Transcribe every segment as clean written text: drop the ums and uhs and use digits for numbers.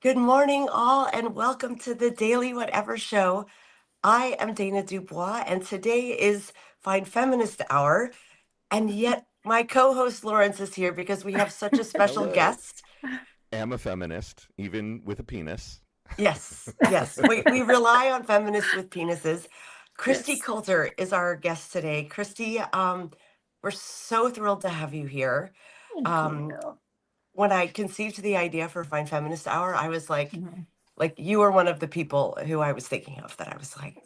Good morning, all, and welcome to the Daily Whatever Show. I am Dana DuBois, and today is Find Feminist Hour. And yet, my co host Lawrence is here because we have such a special Hello. guest. Am a feminist, even with a penis. Yes, yes, we rely on feminists with penises. Kristi Yes. Coulter is our guest today. Kristi, we're so thrilled to have you here. Thank Um, you. when I conceived the idea for Find Feminist Hour, I was Mhm. like you were one of the people who I was thinking of that I was like,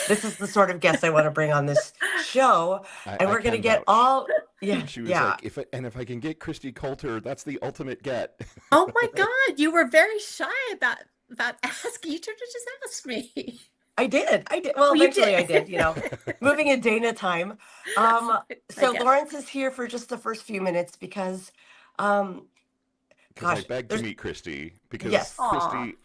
this is the sort of guest I want to bring on this show. I, And I we're going to can get vouch. all, yeah, She was yeah. like, if I can get Kristi Coulter, that's the ultimate get. Oh my God, you were very shy about asking. You should have just asked me. I did. I did. Well, Oh, you eventually did. I did, moving in Dana time. Um, I so get it. Lawrence is here for just the first few minutes because, um, Because I gosh, begged to there's, meet Kristi. Because yes. Aw. Kristi,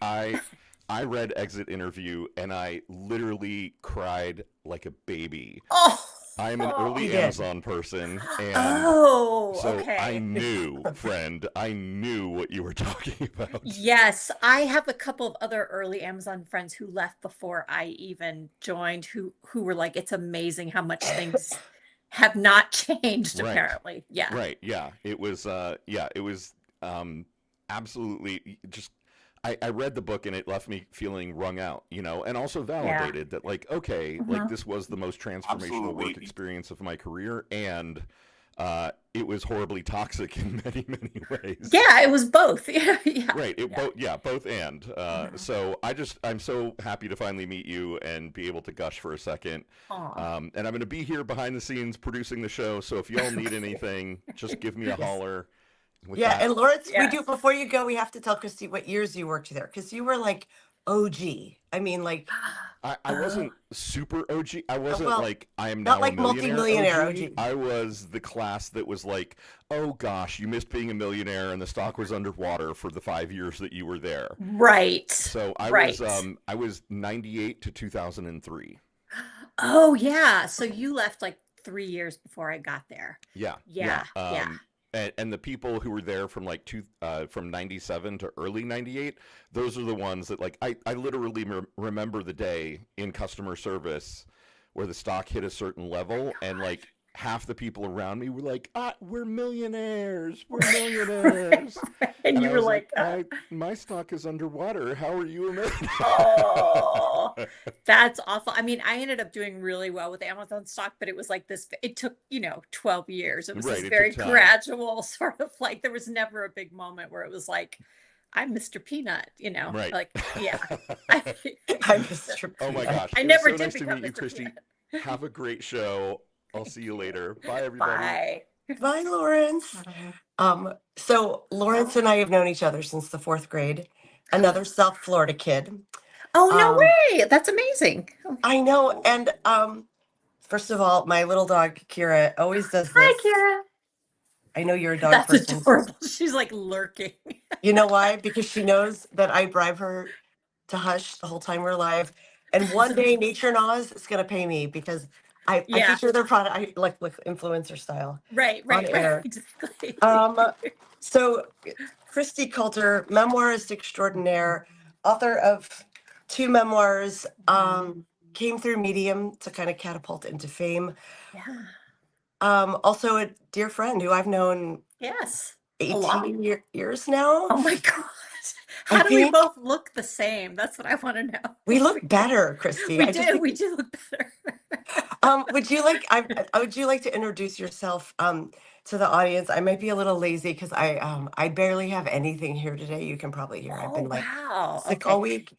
I read Exit Interview and I literally cried like a baby. Oh. I am an Oh. You early did. Amazon person, and Oh, so I okay. knew, friend, I knew what you were talking about. Yes, I have a couple of other early Amazon friends who left before I even joined, who were like, it's amazing how much things have not changed, Right. apparently. Yeah. Right. Yeah. It was um absolutely just I read the book and it left me feeling wrung out, and also Yeah. validated that like, okay, like Mhm. this was the most transformational work Absolutely. experience of my career and it was horribly toxic in many, many ways. Yeah, it was both. Yeah, yeah, Right. It yeah. both yeah, both and. Mhm. So I'm so happy to finally meet you and be able to gush for a second. Aw. And I'm going to be here behind the scenes producing the show. So if y'all need anything, just give me a Yes. holler. With Yeah, that, and Lawrence, we do Yes. before you go, we have to tell Christy what years you worked there because you were like OG. I mean, like, I Oh, wasn't super OG. I wasn't well, like I am not now a like millionaire multi-millionaire OG. OG. I was the class that was like, oh gosh, you missed being a millionaire and the stock was underwater for the 5 years that you were there. right. So Right. I was 98 to 2003. Oh, yeah. So you left like 3 years before I got there. Yeah, yeah. Yeah, yeah. And the people who were there from like from 97 to early 98, those are the ones that like I literally remember the day in customer service where the stock hit a certain My level and God. like half the people around me were like, we're millionaires, we're millionaires. And And you I were was like, like, my stock is underwater. How are you a oh, millionaire? that's awful. I mean, I ended up doing really well with Amazon stock, but it was like this, it took, 12 years. It was this Right, it took very time. gradual sort of like, there was never a big moment where it was like, I'm Mr. Peanut, Right. like, yeah. I, I'm Mr. Oh my Peanut. gosh. I It was never so did nice to become meet you, Mr. Christy. Peanut. Have a great show. I'll Thank see you you. later. Bye, everybody. Bye. Bye, Lawrence. So Lawrence and I have known each other since the fourth grade. Another South Florida kid. Oh, no Um, way. That's amazing. Oh, I know, and first of all, my little dog Kira always does hi, this. Kara. I know you're a dog That's person. adorable. She's like lurking. You know why? Because she knows that I bribe her to hush the whole time we're live. And one day Nature and Oz is gonna pay me because I Yeah. feature their product I like influencer style Right, on right, right. air. Exactly. Um so Kristi Coulter, memoirist extraordinaire, author of two memoirs, Mhm. came through Medium to kind of catapult into fame. Yeah. Also a dear friend who I've known Yes. A lot. 18 years now, Oh my God. I How do we think. both look the same? That's what I want to We know. look better, Kristi. We I just do. think. We do look better. Would you like to introduce yourself to the audience? I might be a little lazy because I barely have anything here today. You can probably hear I've been Oh, like wow. sick Okay. all week.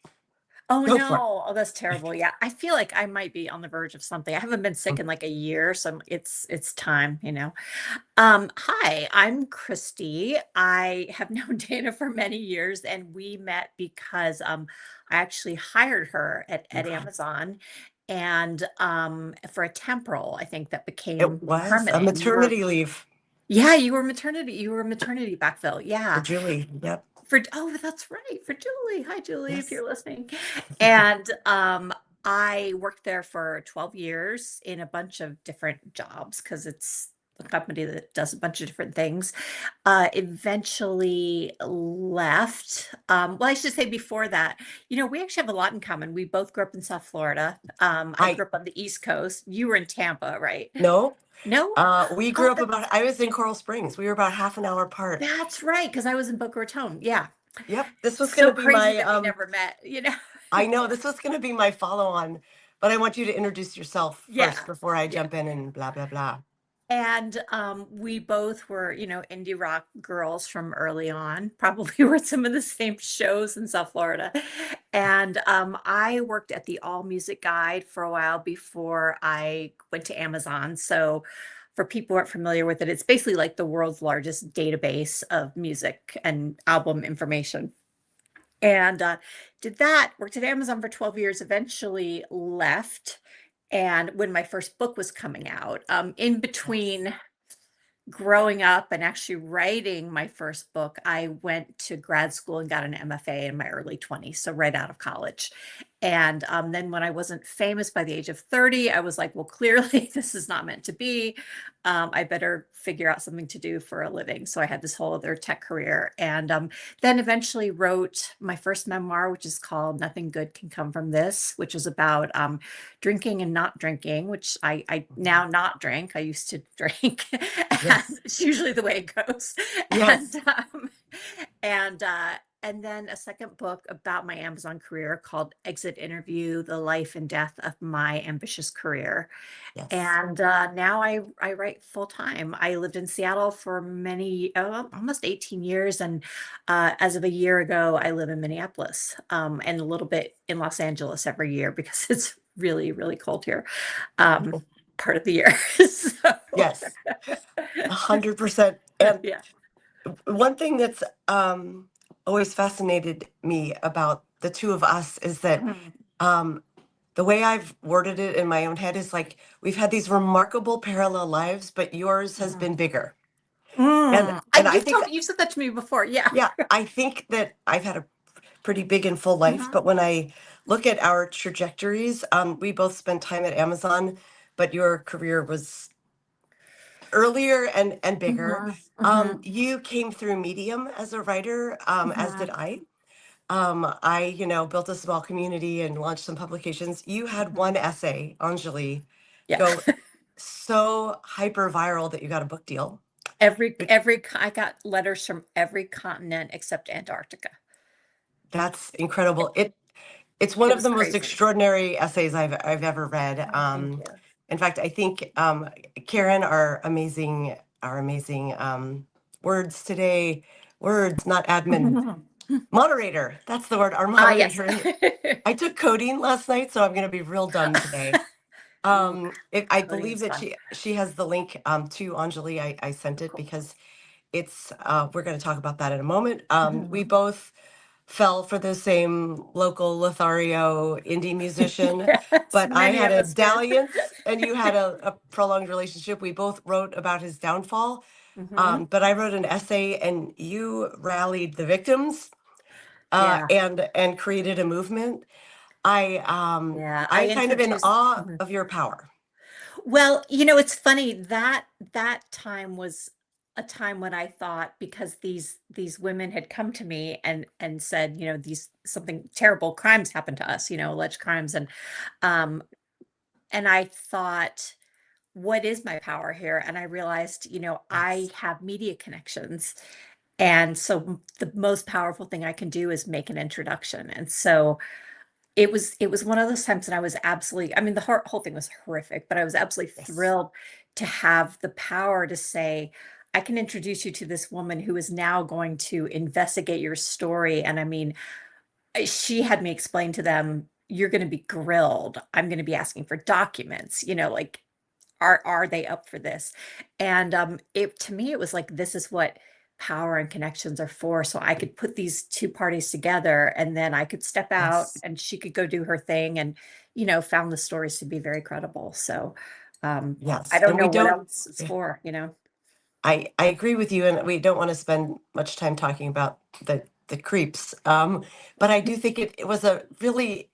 Oh Go for no. Oh, that's terrible. Yeah. I feel like I might be on the verge of something. I haven't been sick it. in like a year, so it's time. Hi, I'm Christy. I have known Dana for many years, and we met because I actually hired her at Amazon and for a temporal, I think that It became was a permanent. And maternity leave you were maternity backfill. for Yeah. Julie. Yep. Oh, that's right. For Julie. Hi, Julie, if Yes. you're listening. And I worked there for 12 years in a bunch of different jobs because it's a company that does a bunch of different things. Eventually left. Well, I should say before that, we actually have a lot in common. We both grew up in South Florida. I I grew up on the East Coast. You were in Tampa, right? No, No? we Oh, grew up I was in Coral Springs. We were about half an hour apart. that's right, because I was in Boca Raton. Yeah. Yep, this was going So to be crazy my that we never met. I know this was going to be my follow on, but I want you to introduce yourself Yeah. first before I Yeah. jump in and blah blah blah. And we both were, indie rock girls from early on, probably were some of the same shows in South Florida. And I worked at the All Music Guide for a while before I went to Amazon. So for people who aren't familiar with it, it's basically like the world's largest database of music and album information. And did that, worked at Amazon for 12 years, eventually left. And when my first book was coming out, in Yes. between growing up and actually writing my first book, I went to grad school and got an MFA in my early 20s, so right out of college. And then when I wasn't famous by the age of 30, I was like, well, clearly this is not meant to be. I better figure out something to do for a living. So I had this whole other tech career. And then eventually wrote my first memoir, which is called Nothing Good Can Come From This, which is about drinking and not drinking, which I Mhm. now not drink. I used to drink, and Yes. it's usually the way it goes. And Yes. and uh, and then a second book about my Amazon career called Exit Interview: The Life and Death of My Ambitious Career. Yes. And now I write full time. I lived in Seattle for almost 18 years, and as of a year ago, I live in Minneapolis, and a little bit in Los Angeles every year because it's really, really cold here, um, part of the year. So, Yes. 100%. And yeah. one thing that's always fascinated me about the two of us is that Mhm. um, the way I've worded it in my own head is like we've had these remarkable parallel lives, but yours has Mhm. been bigger. Mm. And I You've think told that, me, you've said that to me before. Yeah. yeah, I think that I've had a pretty big and full life, Mhm. but when I look at our trajectories, we both spent time at Amazon, but your career was earlier and bigger. Mhm. Mhm. You came through Medium as a writer, as did Mhm. I. Built a small community and launched some publications. You had one Mhm. essay, Anjali, Yeah. go so hyper viral that you got a book deal. I got letters from every continent except Antarctica. That's It, incredible. It's one it of was the most crazy. extraordinary essays I've ever read. Oh, thank you. In fact, I think Karen, our amazing words today, words, not admin, moderator. That's the word. Our Ah, yes. moderator. I took coding last night, so I'm going to be real dumb today. Ooh, I coding believe is that fun. she has the link to Anjali. I sent Oh, it cool. because it's we're going to talk about that in a moment. We Mhm. both fell for the same local Lothario indie musician, Yes, but I many had of a us did. dalliance and you had a prolonged relationship. We both wrote about his downfall, Hmm. but I wrote an essay and you rallied the victims Yeah. and created a movement. Yeah. I I'm kind of in introduced. awe Mhm. of your power. Well, it's funny that that time was a time when I thought, because these women had come to me and said, these something terrible crimes happened to us, alleged crimes, um and I thought, what is my power here? And I realized, I Yes. have media connections. And so the most powerful thing I can do is make an introduction. And so it was one of those times that I was absolutely, I mean, the whole thing was horrific, but I was absolutely Yes. thrilled to have the power to say, I can introduce you to this woman who is now going to investigate your story. And I mean, she had me explain to them, you're going to be grilled. I'm going to be asking for documents, like, are they up for this? And it to me, it was like, this is what power and connections are for. So I could put these two parties together, and then I could step out Yes. and she could go do her thing, and found the stories to be very credible. So I Yes. don't And we know what don't, else it's for. I agree with you, and we don't want to spend much time talking about the creeps. But I do think it was a really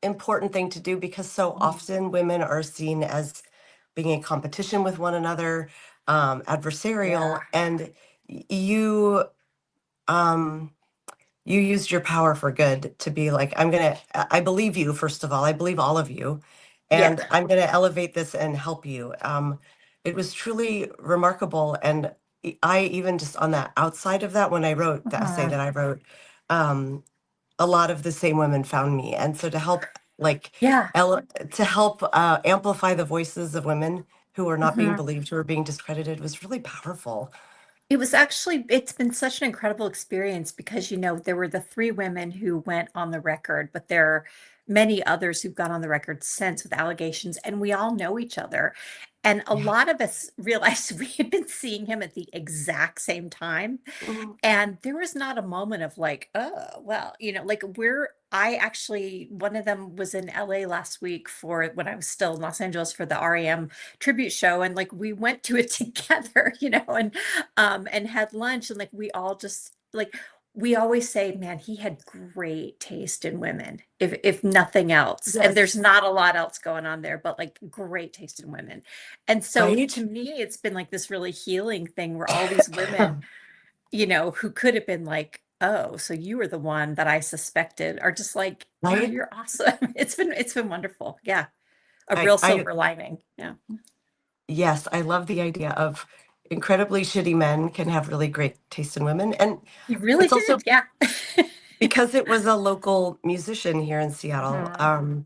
important thing to do because so Mhm. often women are seen as being in competition with one another, adversarial, Yeah. and you um you used your power for good to be like, I believe you, first of all. I believe all of you. Yeah. And I'm gonna elevate this and help you. It was truly remarkable. And I even just on that outside of that, when I wrote the essay Mhm. that I wrote, um, a lot of the same women found me. And so to help like Yeah. to help amplify the voices of women who are not being Mhm. believed, who are being discredited was really powerful. It's been such an incredible experience because, there were the three women who went on the record, but there are many others who've gone on the record since with allegations, and we all know each other. And a Yeah. lot of us realized we had been seeing him at the exact same time. Mhm. And there was not a moment of like, oh, well, one of them was in LA last week for when I was still in Los Angeles for the REM tribute show. And like we went to it together, and had lunch. And like we all just like, we always say, man, he had great taste in women, if nothing else. And there's Yes. not a lot else going on there, but like great taste in women. And so Right. to me, it's been like this really healing thing where all these women who could have been like, oh, so you were the one that I suspected, are just like, wow, Right. you're awesome. It's been wonderful. Yeah. A I, real I, silver lining. Yeah. yes, I love the idea of incredibly shitty men can have really great taste in women. And You really it's also did. Yeah. because it was a local musician here in Seattle. Mhm.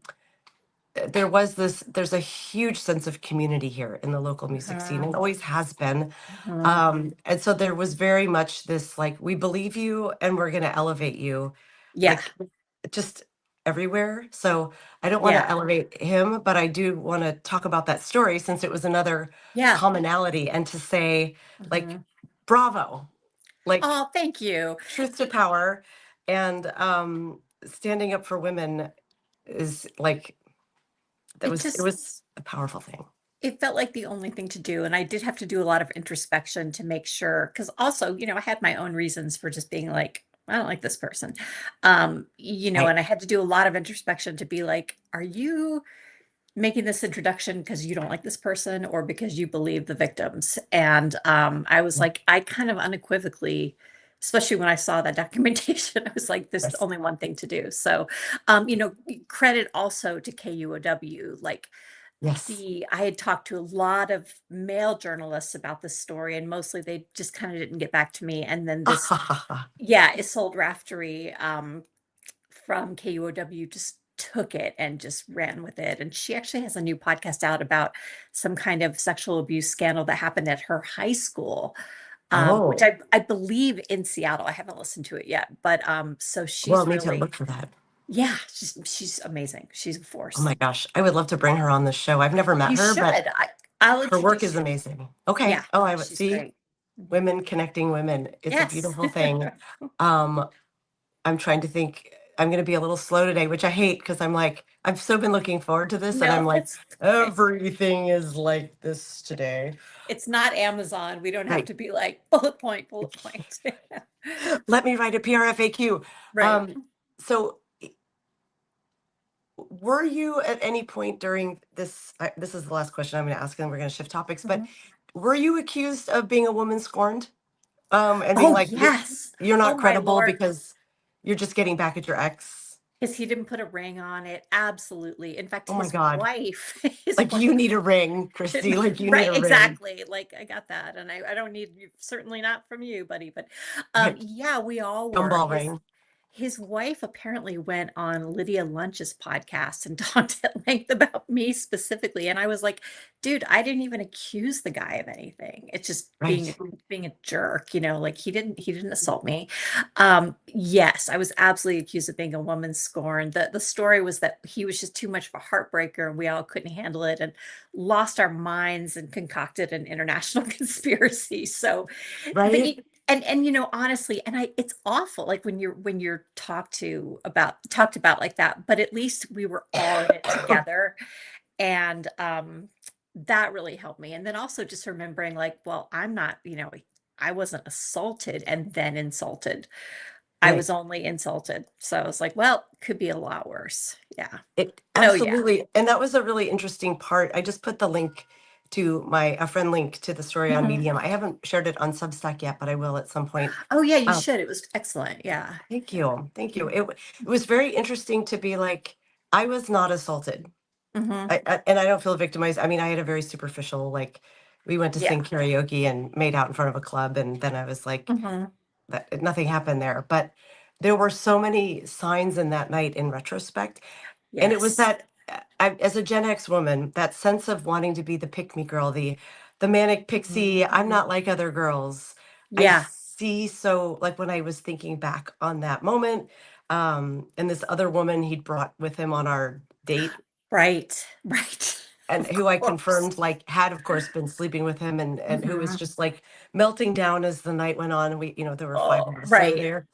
There's a huge sense of community here in the local music scene and Mhm. always has been. Mhm. And so there was very much this like, we believe you and we're going to elevate you, Yeah. like just everywhere. So I don't want to Yeah. elevate him, but I do want to talk about that story since it was another Yeah. commonality and to say, like, Mhm. bravo, like Oh, thank you. truth to power and standing up for women is like, It it just was a powerful thing. it felt like the only thing to do. And I did have to do a lot of introspection to make sure, because also, I had my own reasons for just being like, I don't like this person. Right. And I had to do a lot of introspection to be like, are you making this introduction because you don't like this person or because you believe the victims? And I was like, I kind of unequivocally, especially when I saw that documentation, I was like, there's Yes. only one thing to do. So, credit also to KUOW, like Yes. I had talked to a lot of male journalists about this story, and mostly they just kind of didn't get back to me. And then this, yeah, Isolde Raftery from KUOW just took it and just ran with it. And she actually has a new podcast out about some kind of sexual abuse scandal that happened at her high school, which Oh, I believe in Seattle. I haven't listened to it yet, but so well, she's I need to really, look for that. yeah, she's amazing. She's a Oh force. my gosh, I would love to bring her on the show. I've never met You her, should. but I'll her work introduce is you. amazing. Okay. Yeah, Oh, I would she's see great. Mhm. women connecting women. It's a Yes. beautiful thing. Um, I'm trying to think. I'm going to be a little slow today, which I hate because I'm like, I've so been looking forward to this, and I'm No, like, that's okay. everything is like this today. It's not Amazon. We don't have Right. to be like bullet point, bullet point. Let me write a PRFAQ. Right. Um, so were you at any point during this, this is the last question I'm going to ask, and we're going to shift topics, but Mhm. were you accused of being a woman scorned? And being Oh, like, yes. you're Oh, not my credible Lord. because you're just getting back at your ex. Because he didn't put a ring on it. Absolutely. In fact, Oh my God. his Like you wife need a ring, Christy. Like you need right, a ring. exactly. Like I got that. And I don't need you, certainly not from you, buddy. But Right. yeah, we all were. Gumball His ring. his wife apparently went on Lydia Lunch's podcast and talked at length about me specifically. And I was like, dude, I didn't even accuse the guy of anything. It's just being Right. being a jerk, like he didn't assault me. Yes, I was absolutely accused of being a woman scorned. The story was that he was just too much of a heartbreaker and we all couldn't handle it and lost our minds and concocted an international conspiracy. So, but Right. and honestly, and it's awful like when you're talked about like that, but at least we were all in it together. And that really helped me. And then also just remembering like, well, I'm not, I wasn't assaulted and then insulted. I Right. was only insulted. So I was like, well, could be a lot worse. Yeah. It But oh yeah. absolutely. And that was a really interesting part. I just put the link to a friend link to the story on Mhm. Medium. I haven't shared it on Substack yet, but I will at some point. Oh, yeah, you Um, should. It was excellent. Yeah. Thank you. Thank you. It was very interesting to be like, I was not assaulted. Mhm. And I don't feel victimized. I mean, I had a very superficial, like, we went to Yeah. sing karaoke and made out in front of a club, and then I was like, Mhm. nothing happened there. But there were so many signs in that night in retrospect. And it was Yes. that, as a Gen X woman, that sense of wanting to be the pick me girl, the manic Mhm. pixie, I'm not like other girls. I Yeah. see, so like when I was thinking back on that moment, and this other woman he'd brought with him on our date, Right. Right. and Of who I course. confirmed like had of course been sleeping with him, and who was Mhm. just like melting down as the night went on. And we, there were five Oh, of us right. there,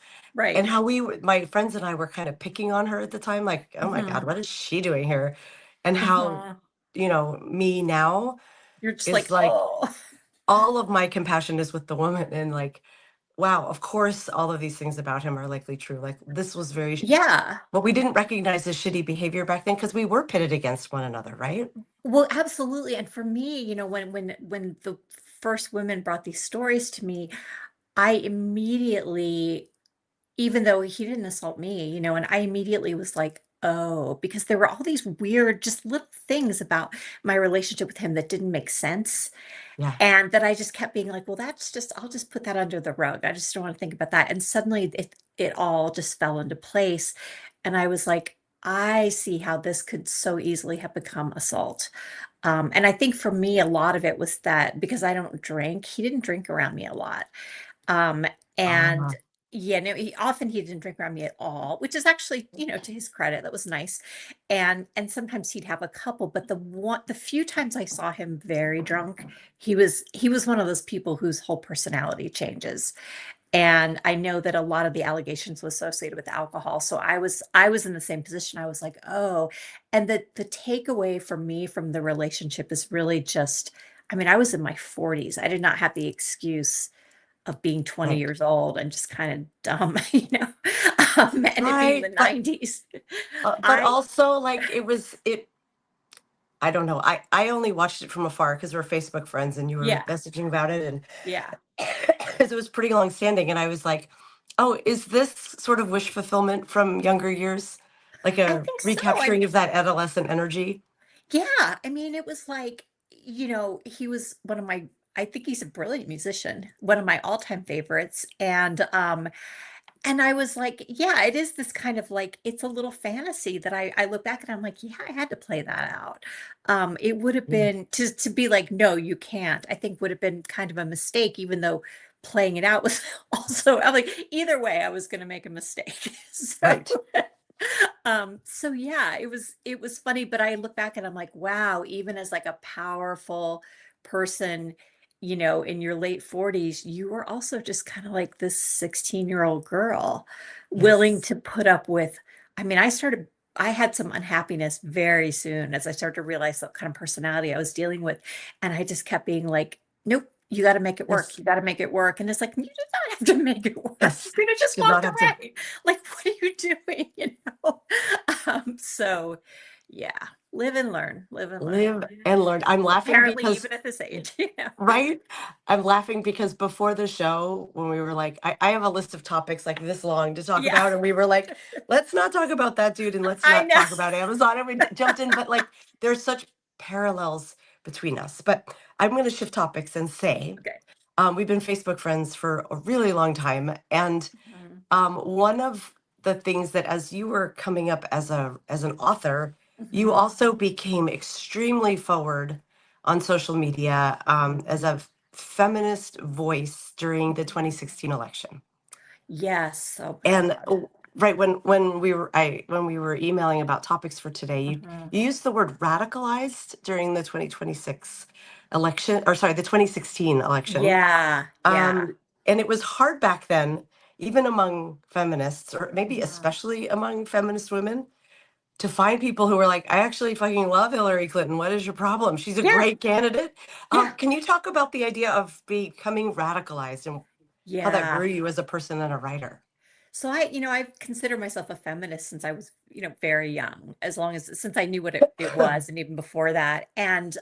and Right. how my friends and I were kind of picking on her at the time, like, oh my God, Mhm. what is she doing here? And how, Mhm. me now You're just is like, like, "Oh." all of my compassion is with the woman, and like, wow, of course, all of these things about him are likely true. Like, this was very, Yeah. what we didn't recognize as shitty behavior back then because we were pitted against one another, right? Well, absolutely, and for me, when the first women brought these stories to me, I immediately, even though he didn't assault me, and I immediately was like, "Oh," because there were all these weird, just little things about my relationship with him that didn't make sense, Yeah. and that I just kept being like, "Well, that's just I'll just put that under the rug. I just don't wanna think about that," and suddenly it all just fell into place, and I was like, "I see how this could so easily have become assault." And I think for me, a lot of it was that because I don't drink, he didn't drink around me a lot. Um, and Ah, yeah, no, he didn't drink around me at all, which is actually, to his credit, that was nice. And sometimes he'd have a couple, but the few times I saw him very drunk, he was one of those people whose whole personality changes. And I know that a lot of the allegations were associated with alcohol. So I was in the same position. I was like, oh, and the takeaway for me from the relationship is really just, I mean, I was in my 40s. I did not have the excuse of being 20 right. years old and just kind of dumb, and it being the Right. '90s. But I also like I don't know. I only watched it from afar because we're Facebook friends and you were Yeah, messaging about it, and yeah. because it was pretty long standing, and I was like, oh, is this sort of wish fulfillment from younger years? Like I a think so. recapturing of that adolescent energy? Yeah, I mean, it was like, he was one of my I think he's a brilliant musician, one of my all-time favorites, and I was like, yeah, it is this kind of like it's a little fantasy that I look back and I'm like, yeah, I had to play that out. It would have Yeah. been to be like, no, you can't, I think would have been kind of a mistake, even though playing it out was also I'm like, either way, I was gonna make a mistake. So Right. so yeah, it was funny, but I look back and I'm like, wow, even as like a powerful person, in your late 40s, you were also just kind of like this 16-year-old girl willing Yes. to put up with, I mean, I had some unhappiness very soon as I started to realize what kind of personality I was dealing with. And I just kept being like, nope, you got to make it work. Yes. You got to make it work. And it's like, you did not have to make it work. You Yes. could have just Did not walked have to away. Like, what are you doing? So yeah, live and learn, live and learn. live and learn. I'm laughing Apparently, because, even at this age, right? I'm laughing because before the show, when we were like, I have a list of topics like this long to talk Yeah, about, and we were like, let's not talk about that dude and let's I not know. talk about Amazon. And we jumped in, but like, there's such parallels between us. But I'm going to shift topics and say, Okay. we've been Facebook friends for a really long time. And Mhm, one of the things that as you were coming up as an author, you mhm. also became extremely forward on social media, as a feminist voice during the 2016 election. Yes. Oh And God. right when we were emailing about topics for today, Mhm. you used the word radicalized during the 2026 election, or sorry, the 2016 election. Yeah. Yeah. And it was hard back then, even among feminists, or maybe Mhm. especially among feminist women, to find people who were like, I actually fucking love Hillary Clinton. What is your problem? She's a Yeah. great candidate. Yeah. Can you talk about the idea of becoming radicalized and how that Yeah. grew you as a person and a writer? So I've considered myself a feminist since I was, very young, as long as since I knew what it was, and even before that. And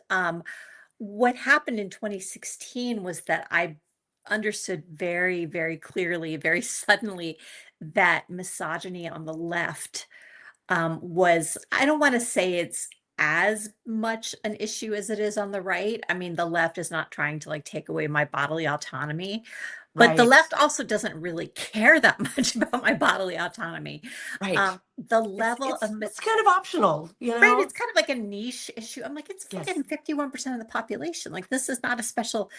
what happened in 2016 was that I understood very, very clearly, very suddenly that misogyny on the left was, I don't want to say it's as much an issue as it is on the right. I mean, the left is not trying to like take away my bodily autonomy, but the Right. left also doesn't really care that much about my bodily autonomy. Right. The It's level it's of it's kind of optional, you right, know? it's kind of like a niche issue. I'm like, it's Yes. fucking 51% of the population. Like, this is not a special,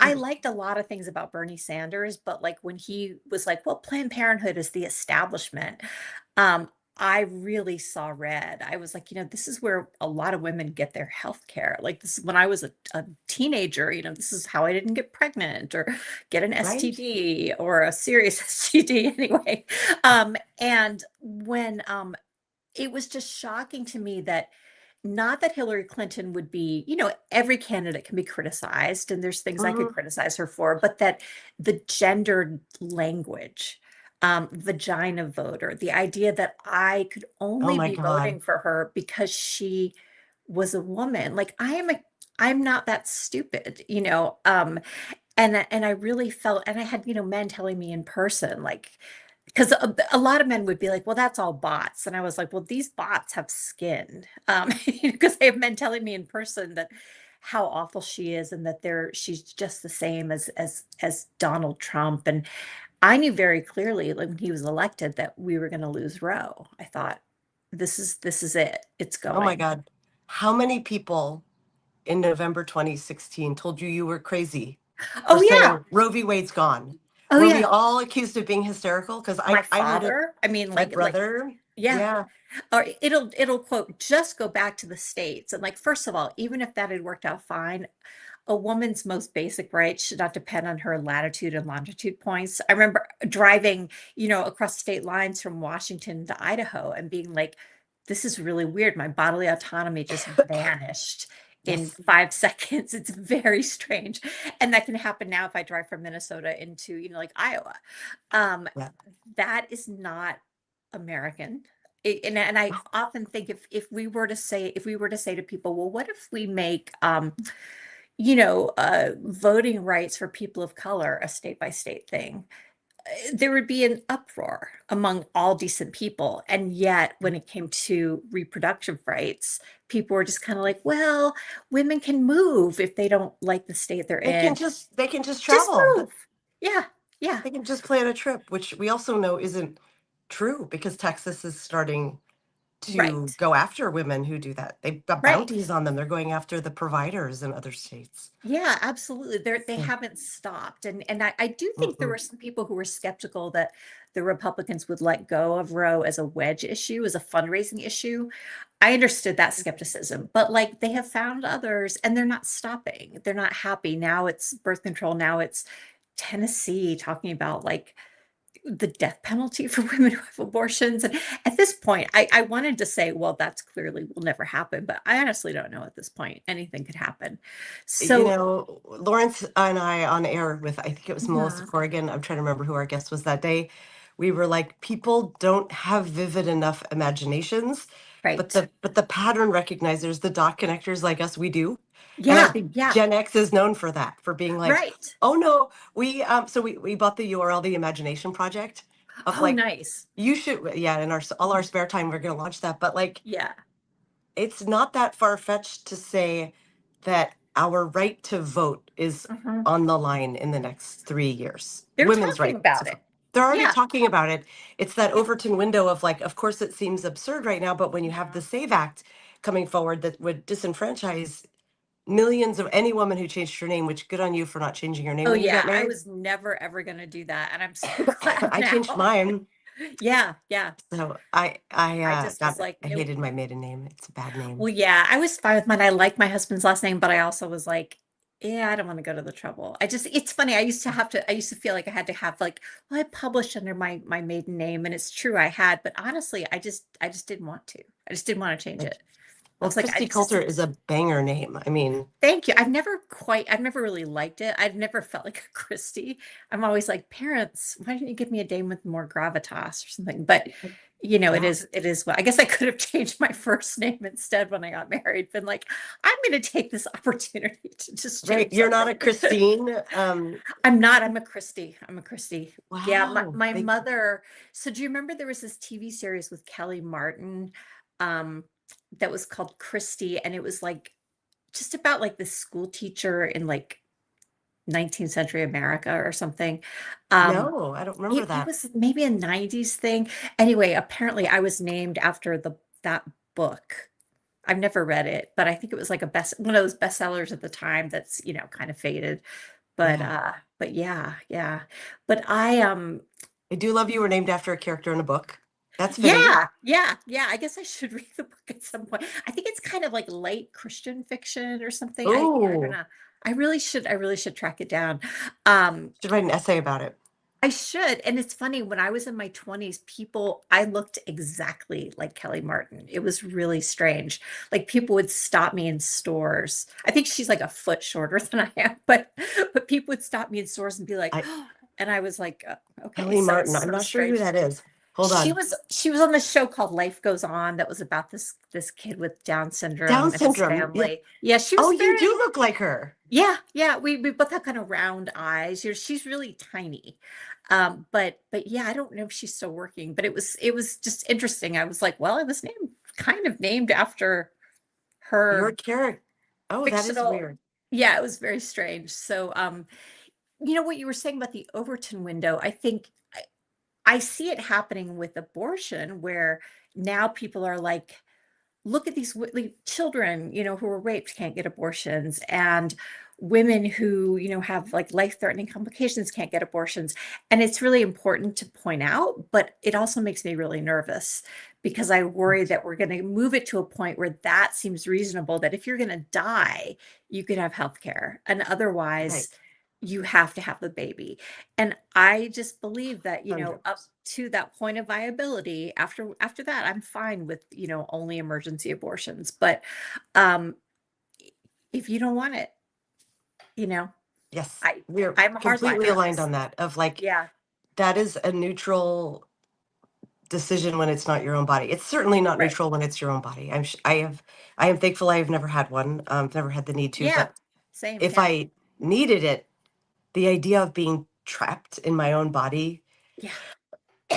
I Right. liked a lot of things about Bernie Sanders, but like when he was like, well, Planned Parenthood is the establishment, um, I really saw red. I was like, this is where a lot of women get their health care. Like, this is when I was a teenager, this is how I didn't get pregnant or get an Right. STD or a serious STD anyway. And when it was just shocking to me that not that Hillary Clinton would be, every candidate can be criticized, and there's things I could Hmm. criticize her for, but that the gendered language, vagina voter, the idea that I could Oh only my be God. voting for her because she was a woman. Like I'm not that stupid, and I really felt, and I had, men telling me in person, like, because a lot of men would be like, well, that's all bots. And I was like, well, these bots have skin. Because I have men telling me in person that how awful she is and that she's just the same as Donald Trump. And I knew very clearly, like when he was elected, that we were going to lose Roe. I thought, this is it. It's Oh my going. God. How many people in November 2016 told you were crazy for Oh yeah. saying Roe v. Wade's gone? Oh Were we yeah. all accused of being hysterical? Because My I heard it, father. I mean, my like brother. yeah. Yeah. Or it'll quote, just go back to the States. And like, first of all, even if that had worked out fine, a woman's most basic rights should not depend on her latitude and longitude points. I remember driving, across state lines from Washington to Idaho and being like, this is really weird. My bodily autonomy just vanished in Yes. 5 seconds. It's very strange. And that can happen now if I drive from Minnesota into, like Iowa. Um, Yeah. that is not American. And I often think if we were to say to people, well, what if we make voting rights for people of color a state by state thing? There would be an uproar among all decent people. And yet, when it came to reproductive rights, people were just kind of like, well, women can move if they don't like the state they're in. They can just Just travel. move. Yeah. Yeah. They can just plan a trip, which we also know isn't true because Texas is starting to Right. go after women who do that. They've got Right. bounties on them. They're going after the providers in other states. Yeah, absolutely. They So, haven't stopped. And I do think there mm-mm. were some people who were skeptical that the Republicans would let go of Roe as a wedge issue, as a fundraising issue. I understood that skepticism, but like they have found others and they're not stopping. They're not happy. Now it's birth control. Now it's Tennessee talking about like the death penalty for women who have abortions. And at this point, I wanted to say, well, that's clearly will never happen, but I honestly don't know at this point. Anything could happen. You So, know, Lawrence and I on air with, I think it was Melissa mhm, Corrigan. I'm trying to remember who our guest was that day. We were like, people don't have vivid enough imaginations, right. but the pattern recognizers, the dot connectors like us, we do. And I Yeah, think yeah, Gen X is known for that, for being like, right. oh no, we bought the URL, the Imagination Project of Oh, like, nice. you should, yeah, in our all our Mhm. spare time, we're gonna launch that. But like, Yeah. it's not that far-fetched to say that our right to vote is Mhm. on the line in the next 3 years. They're Women's talking right to about vote. it. They're already Yeah. talking about it. It's that Yeah. Overton window of like, of course it seems absurd right now, but when you have the Mhm. Save Act coming forward that would disenfranchise millions of any woman who changed her name, which good on you for not changing your name Oh, when you got yeah. I married. was never ever going to do that, and I'm so glad I changed now. mine. Yeah, yeah. So I just was God, like, I hated my maiden name. It's a bad name. well, yeah, I was fine with mine. I like my husband's last name, but I also was like, yeah, I don't want to go to the trouble. It's funny. I used to feel like I had to have like, well, I published under my maiden name, and it's true I had, but honestly, I just didn't want to. I just didn't want to change it. I Well, was like, Kristi Coulter is a banger name. I mean, thank you. I've never really liked it. I've never felt like a Christie. I'm always like, parents, why didn't you give me a name with more gravitas or something? But yeah, it is what I guess I could have changed my first name instead when I got married. Been like, I'm going to take this opportunity to just right. change You're not a something. Christine. I'm not. I'm a Christie. I'm a Christie. Yeah, Wow. my mother. So do you remember there was this TV series with Kelly Martin, um, that was called Christie, and it was like just about like this school teacher in like 19th century America or something. Um, No, I don't remember it that. was maybe a 90s thing. Anyway, apparently I was named after the that book. I've never read it, but I think it was like one of those bestsellers at the time that's, kind of faded. Yeah. But yeah, yeah. But I I do love you were named after a character in a book. That's fitting. yeah, yeah, yeah. I guess I should read the book at some point. I think it's kind of like light Christian fiction or something. I don't Oh, know. I really should track it down. Um, should write an essay about it. I should. And it's funny, when I was in my 20s, I looked exactly like Kelly Martin. It was really strange. Like people would stop me in stores. I think she's like a foot shorter than I am, but people would stop me in stores and be like, I oh, and I was like, okay, Kelly so it's Martin. I'm so not sure who strange. that is. Hold on. She was on this show called Life Goes On that was about this kid with Down Down syndrome and his syndrome. Yeah. family. Yeah, she Oh, was you do very look like her. yeah, yeah. We both have kind of round eyes. She's really tiny. But yeah, I don't know if she's still working, but it was just interesting. I was like, well, I was named after Your her character. Oh, that is fictional. weird. Yeah, it was very strange. So what you were saying about the Overton window, I think I see it happening with abortion where now people are like, look at these like, children, who are raped can't get abortions, and women who, have like life-threatening complications can't get abortions. And it's really important to point out, but it also makes me really nervous because I worry that we're going to move it to a point where that seems reasonable, that if you're going to die, you could have health care, and otherwise Right. you have to have the baby. And I just believe that, up 100%. to that point of viability, after that, I'm fine with, only emergency abortions. But um if you don't want it, you know, Yes, I we're I'm a hardliner completely on aligned this. on that. Of like, Yeah, that is a neutral decision when it's not your own body. It's certainly not right. neutral when it's your own body. I am thankful I have never had one. Never had the need to, Yeah, but same. if Yeah, I needed it, the idea of being trapped in my own body, yeah,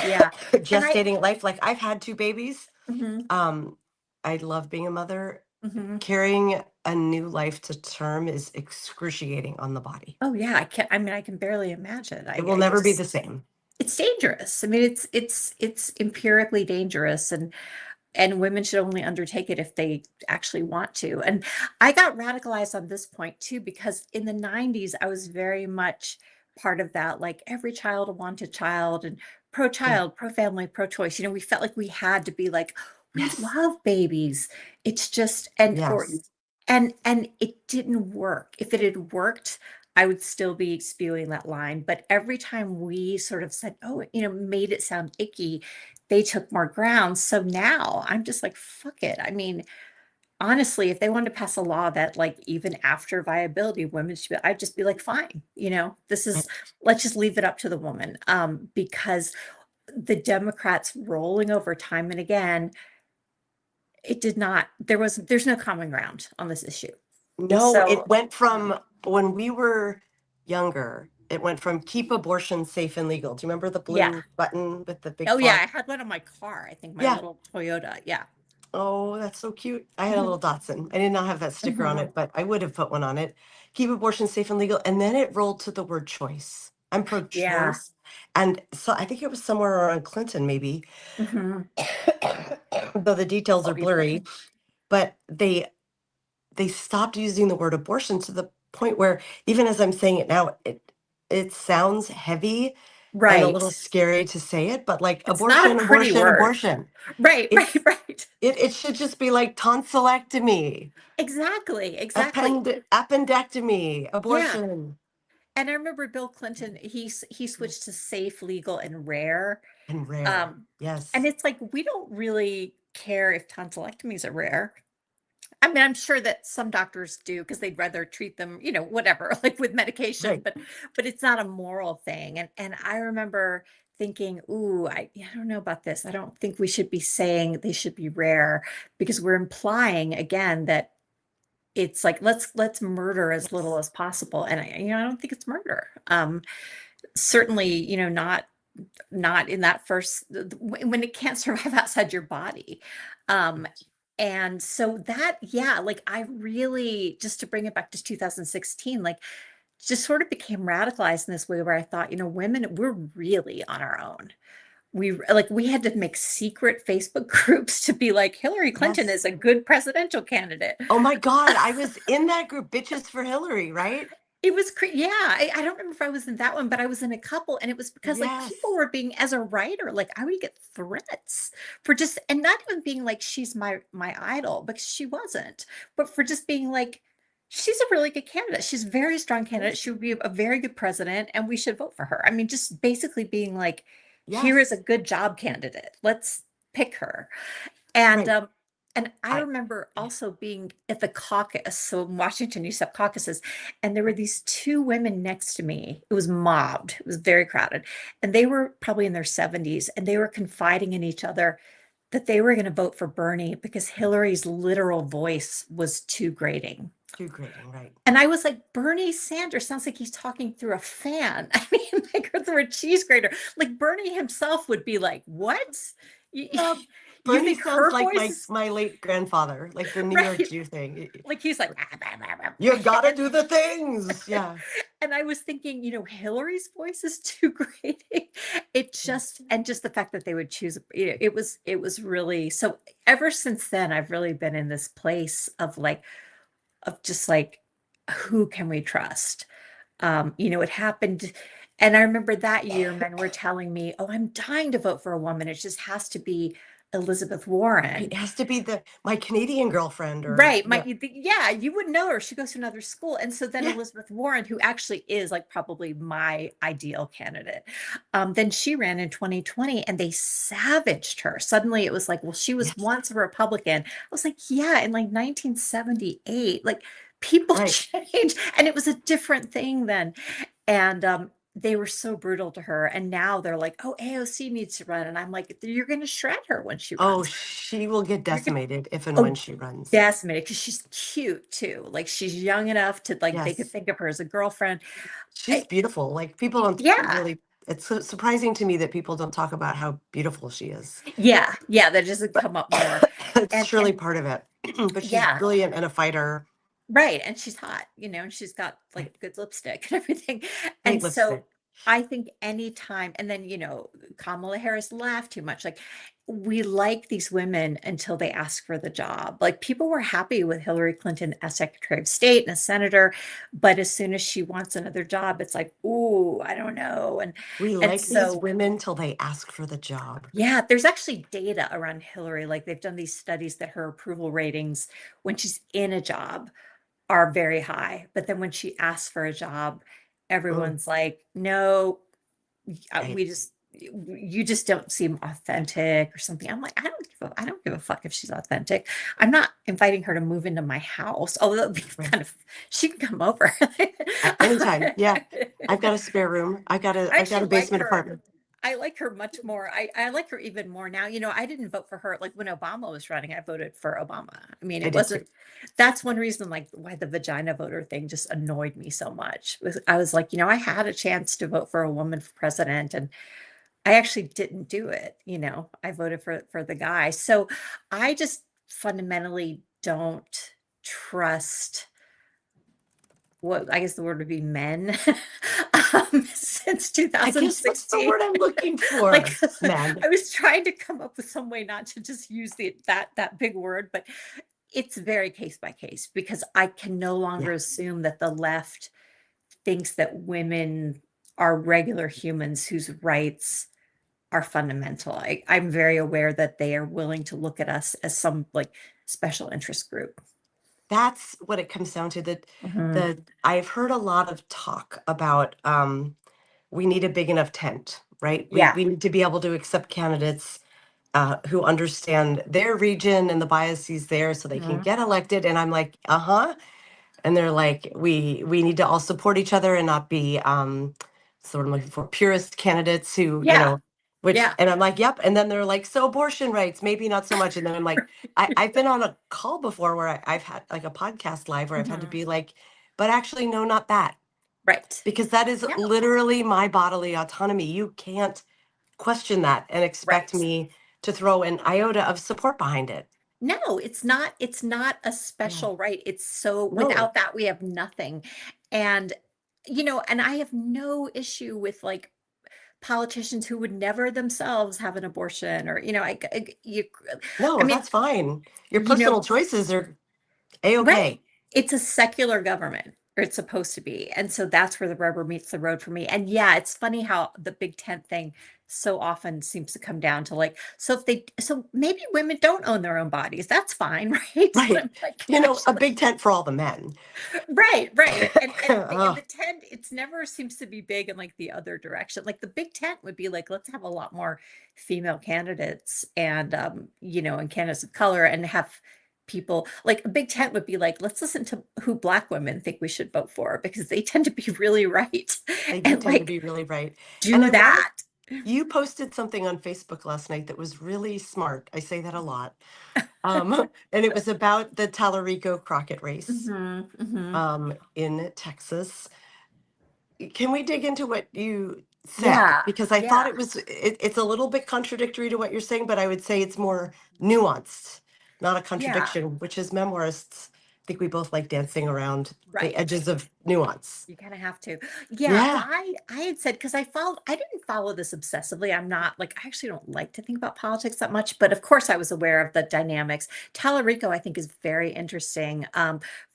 yeah. And gestating life, like I've had two babies. mhm, Um, I love being a mother. mhm. Carrying a new life to term is excruciating on the body. Oh yeah, I mean, I can barely imagine. It will I never be the just same. it's dangerous. I mean, it's empirically dangerous, and women should only undertake it if they actually want to. And I got radicalized on this point too, because in the 90s, I was very much part of that, like every child a wanted child, and Yeah. pro-child, pro-family, pro-choice. We felt like we had to be like, we Yes. love babies. It's just, Yes. and it didn't work. If it had worked, I would still be spewing that line. But every time we sort of said, oh, made it sound icky, they took more ground. So now I'm just like, fuck it. I mean, honestly, if they wanted to pass a law that like even after viability, women should be, I'd just be like, fine, let's just leave it up to the woman. Because the Democrats rolling over time and again, it did not, there's no common ground on this issue. No, it So went from when we were younger, it went from keep abortion safe and legal. Do you remember the yeah. blue button with the big Oh yeah, font? I had one on my car. I think my Yeah. little Toyota. Yeah. Oh, that's so cute. I had a Mhm. little Datsun. I did not have that sticker on Mhm. it, but I would have put one on it. Keep abortion safe and legal. And then it rolled to the word choice. I'm Yeah. pro-choice. And so I think it was somewhere around Clinton, maybe, Mhm. though the details are Obviously. blurry, but they stopped using the word abortion to the point where even as I'm saying it now, it sounds heavy and a little Right. scary to say it, but like It's not a abortion, pretty abortion, word. abortion. Right, right, It's right. it should just be like tonsillectomy, Exactly, exactly. appendectomy, Yeah. abortion, And I remember Bill Clinton, he switched to safe, legal, and rare. and rare. Um, and Yes. it's like we don't really care if tonsillectomies are rare. I mean, I'm sure that some doctors do because they'd rather treat them, whatever, like with medication, Right. but it's not a moral thing. And I remember thinking, ooh, I don't know about this. I don't think we should be saying they should be rare because we're implying again that it's like let's murder as little Yes. as possible. And I don't think it's murder. Certainly, not in that first when it can't survive outside your body. Um, and so that, yeah, like I really, just to bring it back to 2016, like just sort of became radicalized in this way where I thought, women, we're really on our own. We had to make secret Facebook groups to be like, Hillary Clinton is Yes. a good presidential candidate. Oh my God, I was in that group, Bitches for Hillary, right? It was yeah. I don't remember if I was in that one, but I was in a couple, and it was because like people Yes. were being, as a writer, like I would get threats for just, and not even being like she's my idol, because she wasn't, but for just being like, she's a really good candidate. She's a very strong candidate. Yes. She would be a very good president, and we should vote for her. I mean, just basically being like, here is a Yes. good job candidate. Let's pick her. And Right. and I I remember also being at the caucus, so in Washington, USEP caucuses, and there were these two women next to me. It was mobbed. It was very crowded. And they were probably in their 70s, and they were confiding in each other that they were going to vote for Bernie because Hillary's literal voice was too grating. too grading, right? And I was like, Bernie Sanders sounds like he's talking through a fan. I mean, like, or through a cheese grater. Like Bernie himself would be like, what? You, Yeah, you Bernie think sounds her like voice my is my late grandfather, like the New York right? Jew thing. Like he's like, "Ah, blah, blah, blah." You gotta And do the things. Yeah. and I was thinking, Hillary's voice is too grating. It just, and just the fact that they would choose, it was really, so ever since then, I've really been in this place of like, of just like, who can we trust? It happened. And I remember that year men were telling me, oh, I'm dying to vote for a woman. It just has to be Elizabeth It Warren. has to be the my Canadian girlfriend or Right. yeah. Yeah, you wouldn't know her. She goes to another school. And so then Yeah. Elizabeth Warren, who actually is like probably my ideal candidate, then she ran in 2020 and they savaged her. Suddenly it was like, well, she was Yes. once a Republican. I was like, yeah, in like 1978, like people Right. change. And it was a different thing then. And they were so brutal to her. And now they're like, oh, AOC needs to run. And I'm like, you're going to shred her when she Oh, runs. she will get You're going to, decimated if and when oh, she runs. decimated because she's cute too. Like she's young enough to like they could Yes. think of her as a girlfriend. She's beautiful. Like people don't Yeah, really, it's so surprising to me that people don't talk about how beautiful she is. yeah. That doesn't But come up more. it's And surely part of it. But she's yeah, brilliant and a fighter. right. And she's hot, and she's got like Right. good lipstick and everything. Great And so lipstick. I think anytime, and then, Kamala Harris laughed too much. Like we like these women until they ask for the job. Like people were happy with Hillary Clinton as Secretary of State and a senator, but as soon as she wants another job, it's like, ooh, I don't know. We And like these so women till they ask for the job. yeah, there's actually data around Hillary. Like they've done these studies that her approval ratings when she's in a job are very high. But then when she asks for a job, Mm, everyone's like, no, right. we just, you just don't seem authentic or something. I'm like, I don't give a fuck if she's authentic. I'm not inviting her to move into my house, although that'd be Right. kind of, she can come over. Anytime. Yeah. I've got a spare room. I I've got actually a like basement her. apartment. I like her much more. I like her even more now. I didn't vote for her. Like when Obama was running, I voted for Obama. I mean, I it did too. wasn't, that's one reason like why the vagina voter thing just annoyed me so much. I was like, I had a chance to vote for a woman for president and I actually didn't do it. I voted for the guy. So I just fundamentally don't trust what I guess the word would be men since I guess what's the 2016. word I'm looking Like for? Man. I was trying to come up with some way not to just use that big word, but it's very case by case because I can no longer Yeah. assume that the left thinks that women are regular humans whose rights are fundamental. I'm very aware that they are willing to look at us as some like special interest group. That's what it comes down to. That Mhm. the I've heard a lot of talk about we need a big enough tent, right? We Yeah. we need to be able to accept candidates who understand their region and the biases there so they can Mhm. get elected. And I'm like, uh-huh. And they're like, we need to all support each other and not be sort of looking for purist candidates who, Yeah. which, Yeah. and I'm like, yep. And then they're like, so abortion rights, maybe not so much. And then I'm like, I've been on a call before where I've had like a podcast live where I've had to Mhm. be like, but actually, no, not that. Right. Because that is Yeah. literally my bodily autonomy. You can't question that and expect Right. me to throw an iota of support behind it. No, it's not a Yeah. special right. It's so No. without that we have nothing. And and I have no issue with like politicians who would never themselves have an abortion or I No, mean, that's fine. Your you know, personal choices are right. a-okay. It's a secular government, or it's supposed to be. And so that's where the rubber meets the road for me. And yeah, it's funny how the big tent thing so often seems to come down to like, so maybe women don't own their own bodies. That's fine, right? And Right. I'm like, A actually, big tent for all the men. right, right. And Oh, the tent, it's never seems to be big in like the other direction. Like the big tent would be like, let's have a lot more female candidates and and candidates of color and have people like a big tent would be like, let's listen to who Black women think we should vote for because they tend to be really right. they do And tend to like be really right. And do I wanted, that. you posted something on Facebook last night that was really smart. I say that a lot. And it was about the Tallarico Crockett race Hmm. Hmm. in Texas. Can we dig into what you said? Yeah, Because I thought yeah, it's a little bit contradictory to what you're saying, but I would say it's more nuanced, not a yeah, contradiction, which as memoirists, I think we both like dancing around the right. edges of nuance. You kind of have to. Yeah, Yeah. I had said because I didn't follow this obsessively. I'm not like I actually don't like to think about politics that much, but of course I was aware of the dynamics. Tallarico, I think, is very interesting.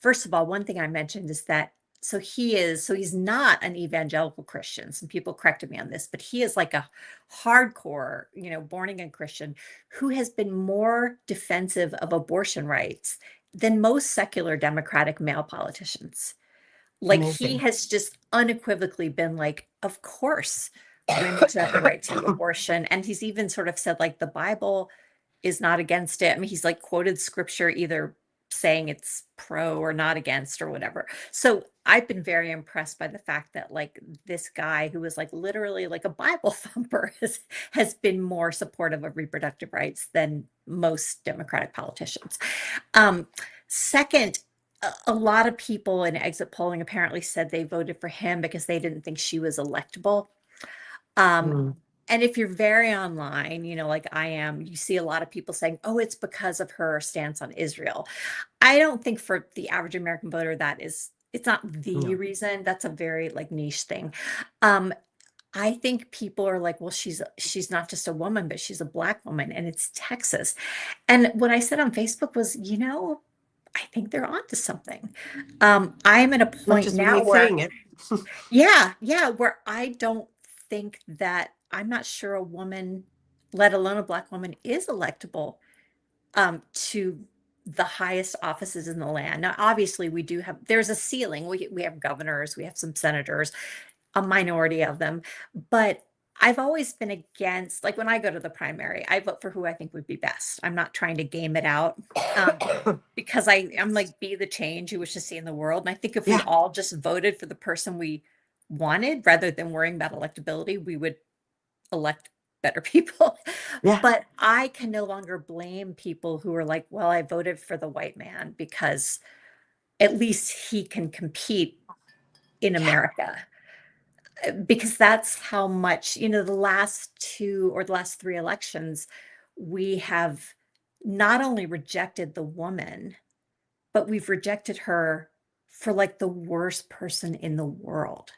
First of all, one thing I mentioned is that so he's not an evangelical Christian. Some people corrected me on this, but he is like a hardcore, born again Christian who has been more defensive of abortion rights than most secular Democratic male politicians. Like he Amazing. has just unequivocally been like, of course, women should have the right to abortion. And he's even sort of said, like, the Bible is not against it. I mean, he's like quoted scripture either saying it's pro or not against or whatever. So I've been very impressed by the fact that like this guy who was like literally like a Bible thumper has been more supportive of reproductive rights than most Democratic politicians. Um, Second, a lot of people in exit polling apparently said they voted for him because they didn't think she was electable. Um, Mm, and if you're very online, like I am, you see a lot of people saying, oh, it's because of her stance on Israel. I don't think for the average American voter it's not the no. reason. That's a very like niche thing. Um, I think people are like, well, she's not just a woman, but she's a Black woman, and it's Texas. And what I said on Facebook was, I think they're onto something. I'm at a Not point just me now where, saying it. yeah, yeah, where I don't think that I'm not sure a woman, let alone a Black woman, is electable to the highest offices in the land. Now, obviously, there's a ceiling. We have governors, we have some senators, a minority of them, but I've always been against, like when I go to the primary, I vote for who I think would be best. I'm not trying to game it out because I'm like, be the change you wish to see in the world. And I think if we Yeah. all just voted for the person we wanted rather than worrying about electability, we would elect better people. Yeah. But I can no longer blame people who are like, well, I voted for the white man because at least he can compete in Yeah. America. Because that's how much, the last two or the last three elections, we have not only rejected the woman, but we've rejected her for like the worst person in the world.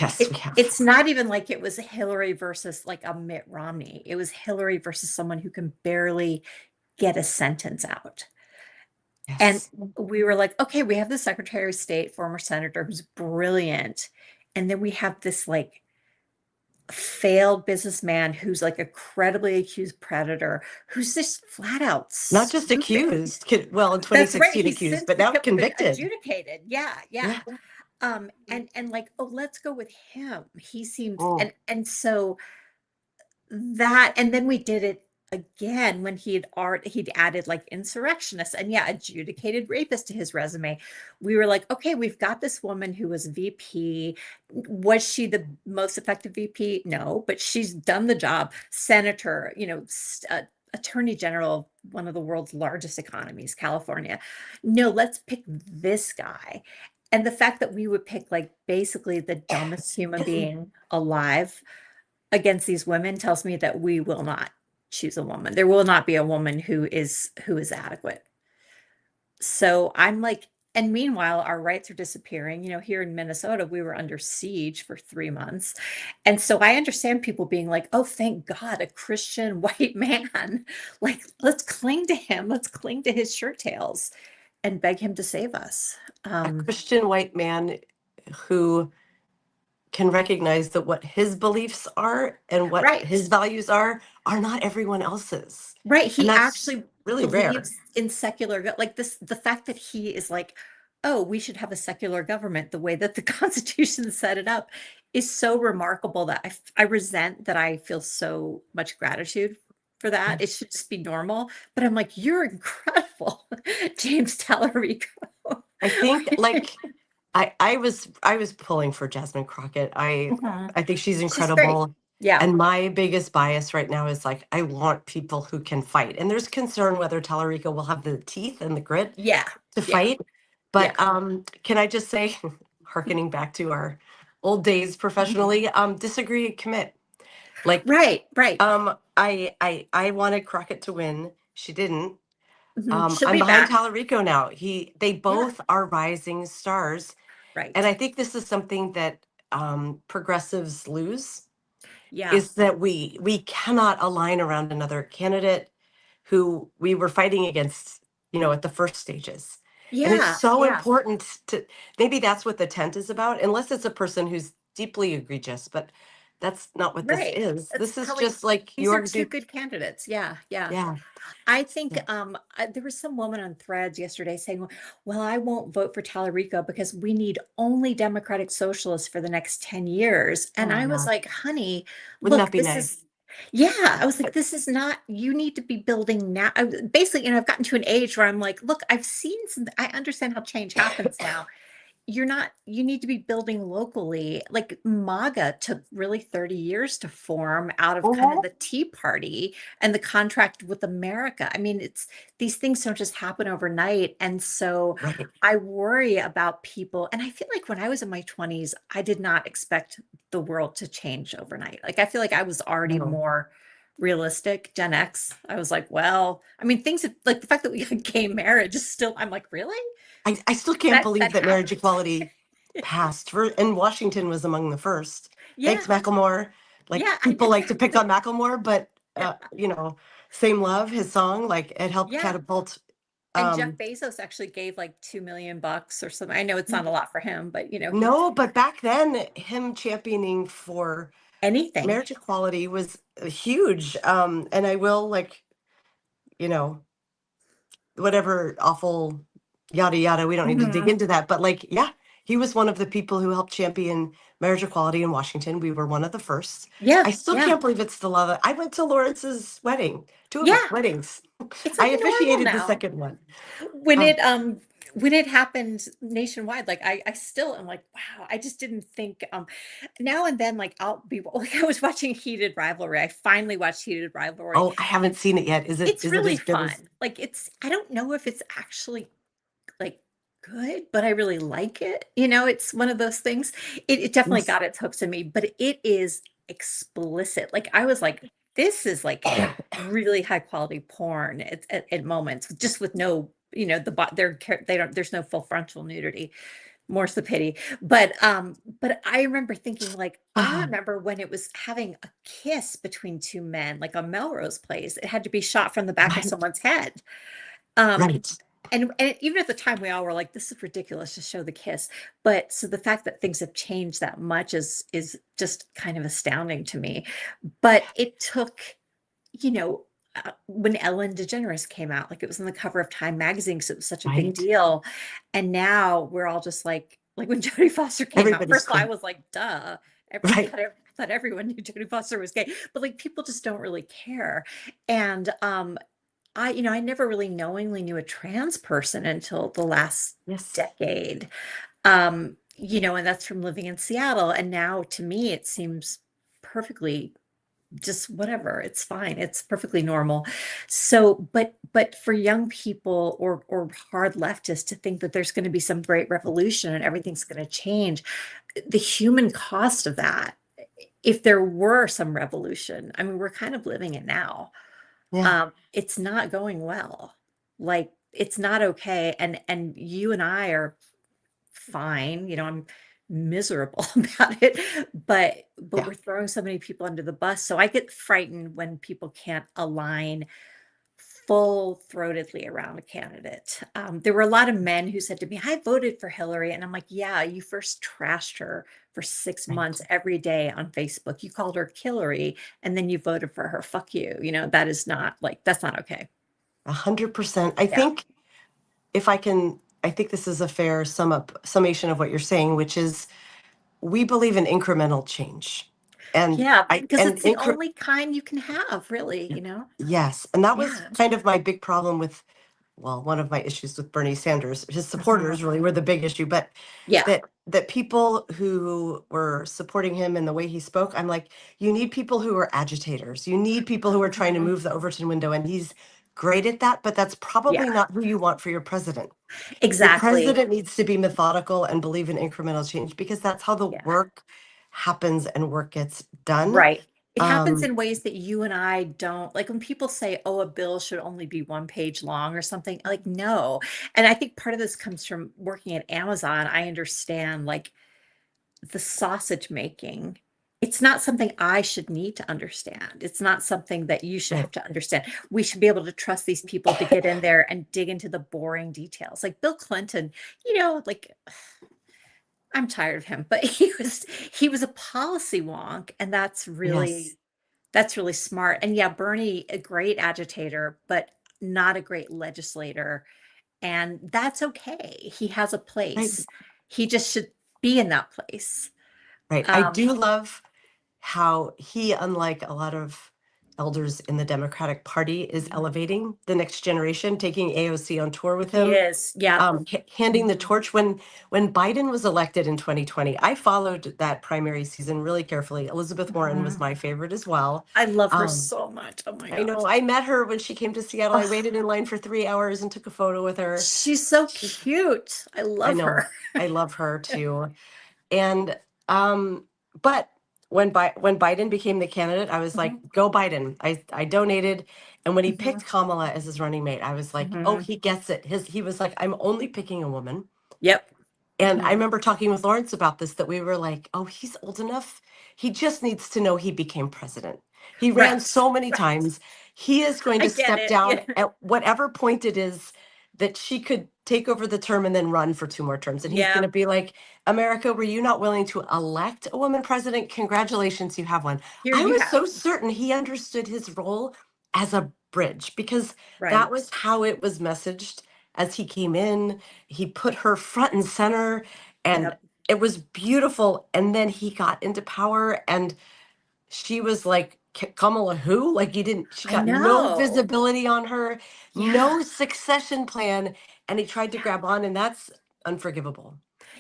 Yes, we It, have. it's not even like it was Hillary versus like a Mitt Romney. It was Hillary versus someone who can barely get a sentence out. And Yes. we were like, okay, we have the Secretary of State, former senator, who's brilliant. And then we have this like failed businessman who's like a credibly accused predator who's just flat out Not just stupid. accused, well, in That's right. 2016 He's accused, since but now been convicted. adjudicated. Yeah, yeah. Yeah. And like, oh, let's go with him. He seems Mm. and so that and then we did it again, when he'd added like insurrectionists and yeah, adjudicated rapist to his resume, we were like, okay, we've got this woman who was VP. Was she the most effective VP? No, but she's done the job. Senator, attorney general of one of the world's largest economies, California. No, let's pick this guy. And the fact that we would pick like basically the dumbest human being alive against these women tells me that we will not choose a woman. There will not be a woman who is adequate. So I'm like, and meanwhile, our rights are disappearing. Here in Minnesota, we were under siege for 3 months. And so I understand people being like, oh, thank God, a Christian white man. Like, let's cling to him. Let's cling to his shirt tails and beg him to save us. A Christian white man who can recognize that what his beliefs are and what Right. his values are not everyone else's. Right. And He that's actually really rare. believes in secular, like this, the fact that he is like, oh, we should have a secular government the way that the Constitution set it up is so remarkable that I resent that I feel so much gratitude for that. It should just be normal. But I'm like, you're incredible, James Tallarico. I think like I was pulling for Jasmine Crockett. Mhm. I think she's She's great. incredible. Yeah. And my biggest bias right now is like I want people who can fight. And there's concern whether Tallarico will have the teeth and the grit Yeah. to Yeah. fight. But can I just say, hearkening back to our old days professionally, disagree, commit. Like Right. I wanted Crockett to win. She didn't. She'll I'm be behind back. Tallarico now. They Yeah. both are rising stars. Right. And I think this is something that progressives lose Yeah. is that we cannot align around another candidate who we were fighting against, at the first stages. And it's Yeah. so Yeah. important to maybe that's what the tent is about, unless it's a person who's deeply egregious, but that's not what this Right. is. It's This is probably just like these are two good candidates. Yeah. Yeah. yeah. I think Yeah. there was some woman on Threads yesterday saying, well, I won't vote for Tallarico because we need only Democratic Socialists for the next 10 years. Oh And my I was God. like, honey, Wouldn't that look, be this nice? is, yeah, I was like, this is not, you need to be building now. Basically, I've gotten to an age where I'm like, look, I've seen I understand how change happens now. You need to be building locally. Like MAGA took really 30 years to form out of kind of the Tea Party and the contract with America. I mean, these things don't just happen overnight. And so Right. I worry about people. And I feel like when I was in my 20s, I did not expect the world to change overnight. Like, I feel like I was already No. more realistic. Gen X, I was like, well, I mean, things like the fact that we had gay marriage is still, I'm like, really? I still can't believe that marriage happened? equality passed. And Washington was among the first. Thanks, Yeah. Macklemore. Like Yeah. people like to pick on Macklemore, but Same Love, his song, like it helped Yeah. catapult. And Jeff Bezos actually gave like $2 million or something. I know it's not a lot for him, but No, but back then, him championing for anything. marriage equality was huge. And I will you know, whatever awful yada yada. We don't need to dig into that, but yeah, he was one of the people who helped champion marriage equality in Washington. We were one of the first. Yeah. I still can't believe it's still love. I went to Lawrence's wedding, two of Yeah. our weddings. It's I like normal officiated the now. second one. When it happened nationwide, like I still am like, wow, I just didn't think now and then like I'll be like I was watching Heated Rivalry. I finally watched Heated Rivalry. Oh, I haven't seen it yet. Is it It's really as good fun. as Like I don't know if it's actually like good, but I really like it. It's one of those things. It definitely yes. got its hooks in me, but it is explicit. Like I was like, this is like really high quality porn at moments, just with no, there's no full frontal nudity. More's the pity. But I remember thinking like, I remember when it was having a kiss between two men, like a Melrose Place. It had to be shot from the back of someone's head. Right. And even at the time, we all were like, "This is ridiculous to show the kiss." But so the fact that things have changed that much is just kind of astounding to me. But it took, when Ellen DeGeneres came out, like it was on the cover of Time magazine, so it was such a big Right. deal. And now we're all just like when Jodie Foster came out. Everybody's First of all, I cool. was like, "Duh." Right. thought everyone knew Jodie Foster was gay, but like people just don't really care. And I never really knowingly knew a trans person until the last Yes. decade. And that's from living in Seattle. And now to me, it seems perfectly just whatever. It's fine. It's perfectly normal. So, but for young people or hard leftists to think that there's going to be some great revolution and everything's going to change, the human cost of that, if there were some revolution, I mean, we're kind of living it now. Yeah. It's not going well. Like it's not okay. And you and I are fine. I'm miserable about it, but Yeah. we're throwing so many people under the bus. So I get frightened when people can't align full-throatedly around a candidate. There were a lot of men who said to me, I voted for Hillary. And I'm like, yeah, you first trashed her for 6 months Right. every day on Facebook. You called her Hillary and then you voted for her. Fuck you. That is not like, that's not okay. 100%. I Yeah. think I think this is a fair summation of what you're saying, which is we believe in incremental change. And Yeah, I because and it's the only kind you can have, really. yes, and that was Yeah. kind of my big problem with, well, one of my issues with Bernie Sanders. His Mhm. supporters really were the big issue, but Yeah. that people who were supporting him and the way he spoke, I'm like, you need people who are agitators. You need people who are trying to Mhm. move the Overton window, and he's great at that, but that's Yeah, probably not who you want for your president. Your exactly. president needs to be methodical and believe in incremental change because that's how the Yeah. work happens and work gets done. Right. It happens Um, in ways that you and I don't like when people say, oh, a bill should only be 1 page long or something. Like, no. And I think part of this comes from working at Amazon. I understand like the sausage making. It's not something I should need to understand. It's not something that you should right. have to understand. We should be able to trust these people to get in there and dig into the boring details. Like Bill Clinton, like I'm tired of him, but he was a policy wonk, and Yes. that's really smart. And yeah, Bernie, a great agitator, but not a great legislator. And that's okay. He has a Right. place. He just should be in that place. Right. I Um, do love how he, unlike a lot of elders in the Democratic Party, is elevating the next generation, taking AOC on tour with he him, is. Yeah. handing the Mhm. torch. When Biden was elected in 2020, I followed that primary season really carefully. Elizabeth Warren was Mhm. my favorite as well. I love her Um, so much. Oh my I know gosh. I met her when she came to Seattle. I Oh, waited in line for 3 hours and took a photo with her. she's so She's, cute. I I love know, her. I love her too. And but when Biden became the candidate, I was like, Mhm. go Biden. I donated, and when he Mhm. picked Kamala as his running mate, I was like, oh, Mhm. he gets it. He was like, I'm only picking a woman. Yep. And I Mhm. remember talking with Lawrence about this, that we were like, oh, he's old enough. He just needs to know he became president. He ran Right. so many Right. times. He is going I to get step it. down Yeah. at whatever point it is that she could take over the term and then run for 2 more terms. And he's going Yeah. to be like, America, were you not willing to elect a woman president? Congratulations, you have one. Here I you was have. so certain he understood his role as a bridge because that Right. was how it was messaged as he came in. He put her front and center, and Yep. it was beautiful. And then he got into power, and she was like, Kamala who? Like, she I got no know. visibility on her, Yeah. no succession plan, and he tried to Yeah. grab on, and that's unforgivable.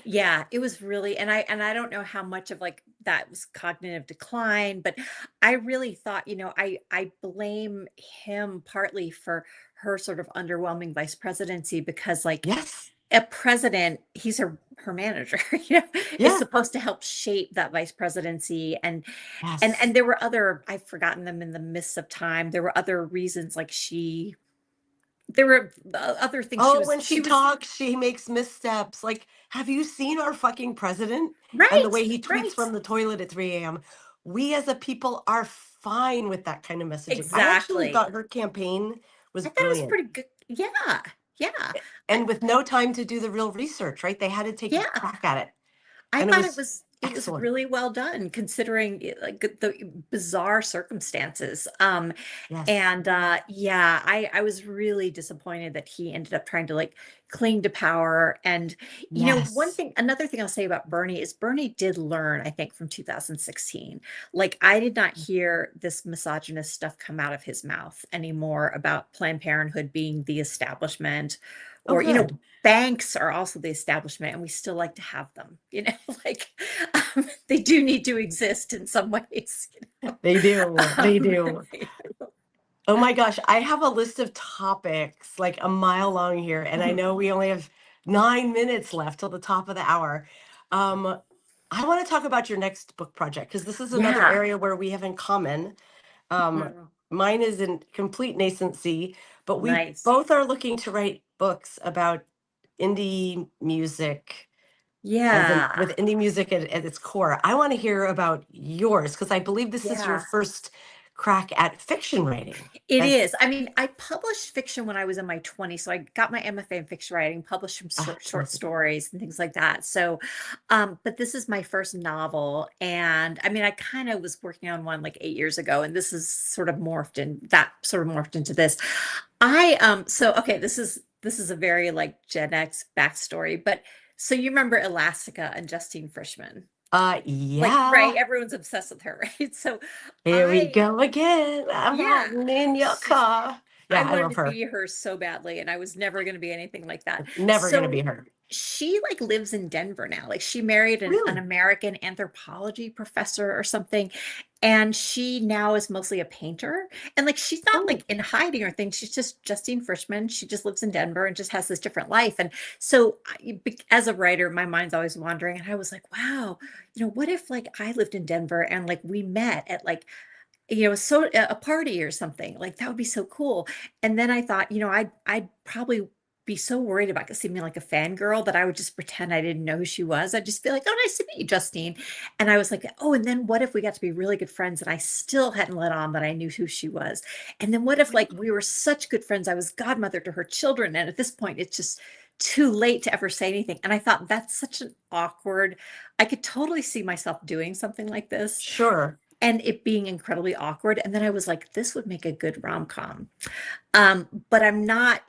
Yeah, it was really, and I don't know how much of like that was cognitive decline, but I really thought, I blame him partly for her sort of underwhelming vice presidency because like Yes. a president, he's her manager, is Yeah. supposed to help shape that vice presidency. And Yes. there were other, I've forgotten them in the mists of time. There were other reasons like there were other things Oh, when she she was talks, she makes missteps. Like, have you seen our fucking president and the right, way he tweets right. from the toilet at 3 a.m.? We as a people are fine with that kind of messaging. I actually Exactly. thought her campaign was I thought it was brilliant. pretty good. Yeah. Yeah. I And with no time to do the real research, right? They had to take a yeah. crack at it. I And it thought it was, was it was Excellent. really well done considering like the bizarre circumstances. Yes. And yeah, I was really disappointed that he ended up trying to like cling to power. And one Yes. thing, another thing I'll say about Bernie is Bernie did learn, I think, from 2016. Like I did not hear this misogynist stuff come out of his mouth anymore about Planned Parenthood being the establishment, Oh, or good. banks are also the establishment and we still like to have them, like they do need to exist in some ways. They do. They Um, do. Oh my gosh, I have a list of topics like a mile long here, and I mhm. know we only have 9 minutes left till the top of the hour. Um, I want to talk about your next book project because this is another Yeah. area where we have in common. Um, Mhm. Mine is in complete nascency, but we Nice. both are looking to write books about indie music, as in Yeah. with indie music at its core. I want to hear about yours because I believe this is your Yeah. first crack at fiction writing. It As is. I mean, I published fiction when I was in my 20s. So I got my MFA in fiction writing, published some short terrific. stories and things like that. So, but this is my first novel. And I mean, I kind of was working on one like 8 years ago, and this is sort of morphed into this. So okay, this is a very like Gen X backstory, but so you remember Elastica and Justine Frischman? Like, right, Yeah, everyone's obsessed with her, right? So here we I, go again. I'm yeah. riding in your car. I Yeah, I wanted love to her. be her so badly, and I was never going to be anything like that. Never gonna be So her. she like lives in Denver now. Like she married an Really? American anthropology professor or something. And she now is mostly a painter. And like she's not Oh, like in hiding or things. She's just Justine Frischman. She just lives in Denver and just has this different life. And so as a writer, my mind's always wandering. And I was like, wow, what if like I lived in Denver and like we met at like so a party or something, like that would be so cool. And then I thought, I'd probably be so worried about seeming like a fangirl that I would just pretend I didn't know who she was. I'd just be like, oh, nice to meet you, Justine. And I was like, oh, and then what if we got to be really good friends and I still hadn't let on that I knew who she was? And then what if like we were such good friends, I was godmother to her children. And at this point, it's just too late to ever say anything. And I thought that's such an awkward, I could totally see myself doing something like this sure. and it being incredibly awkward. And then I was like, this would make a good rom-com. But I'm not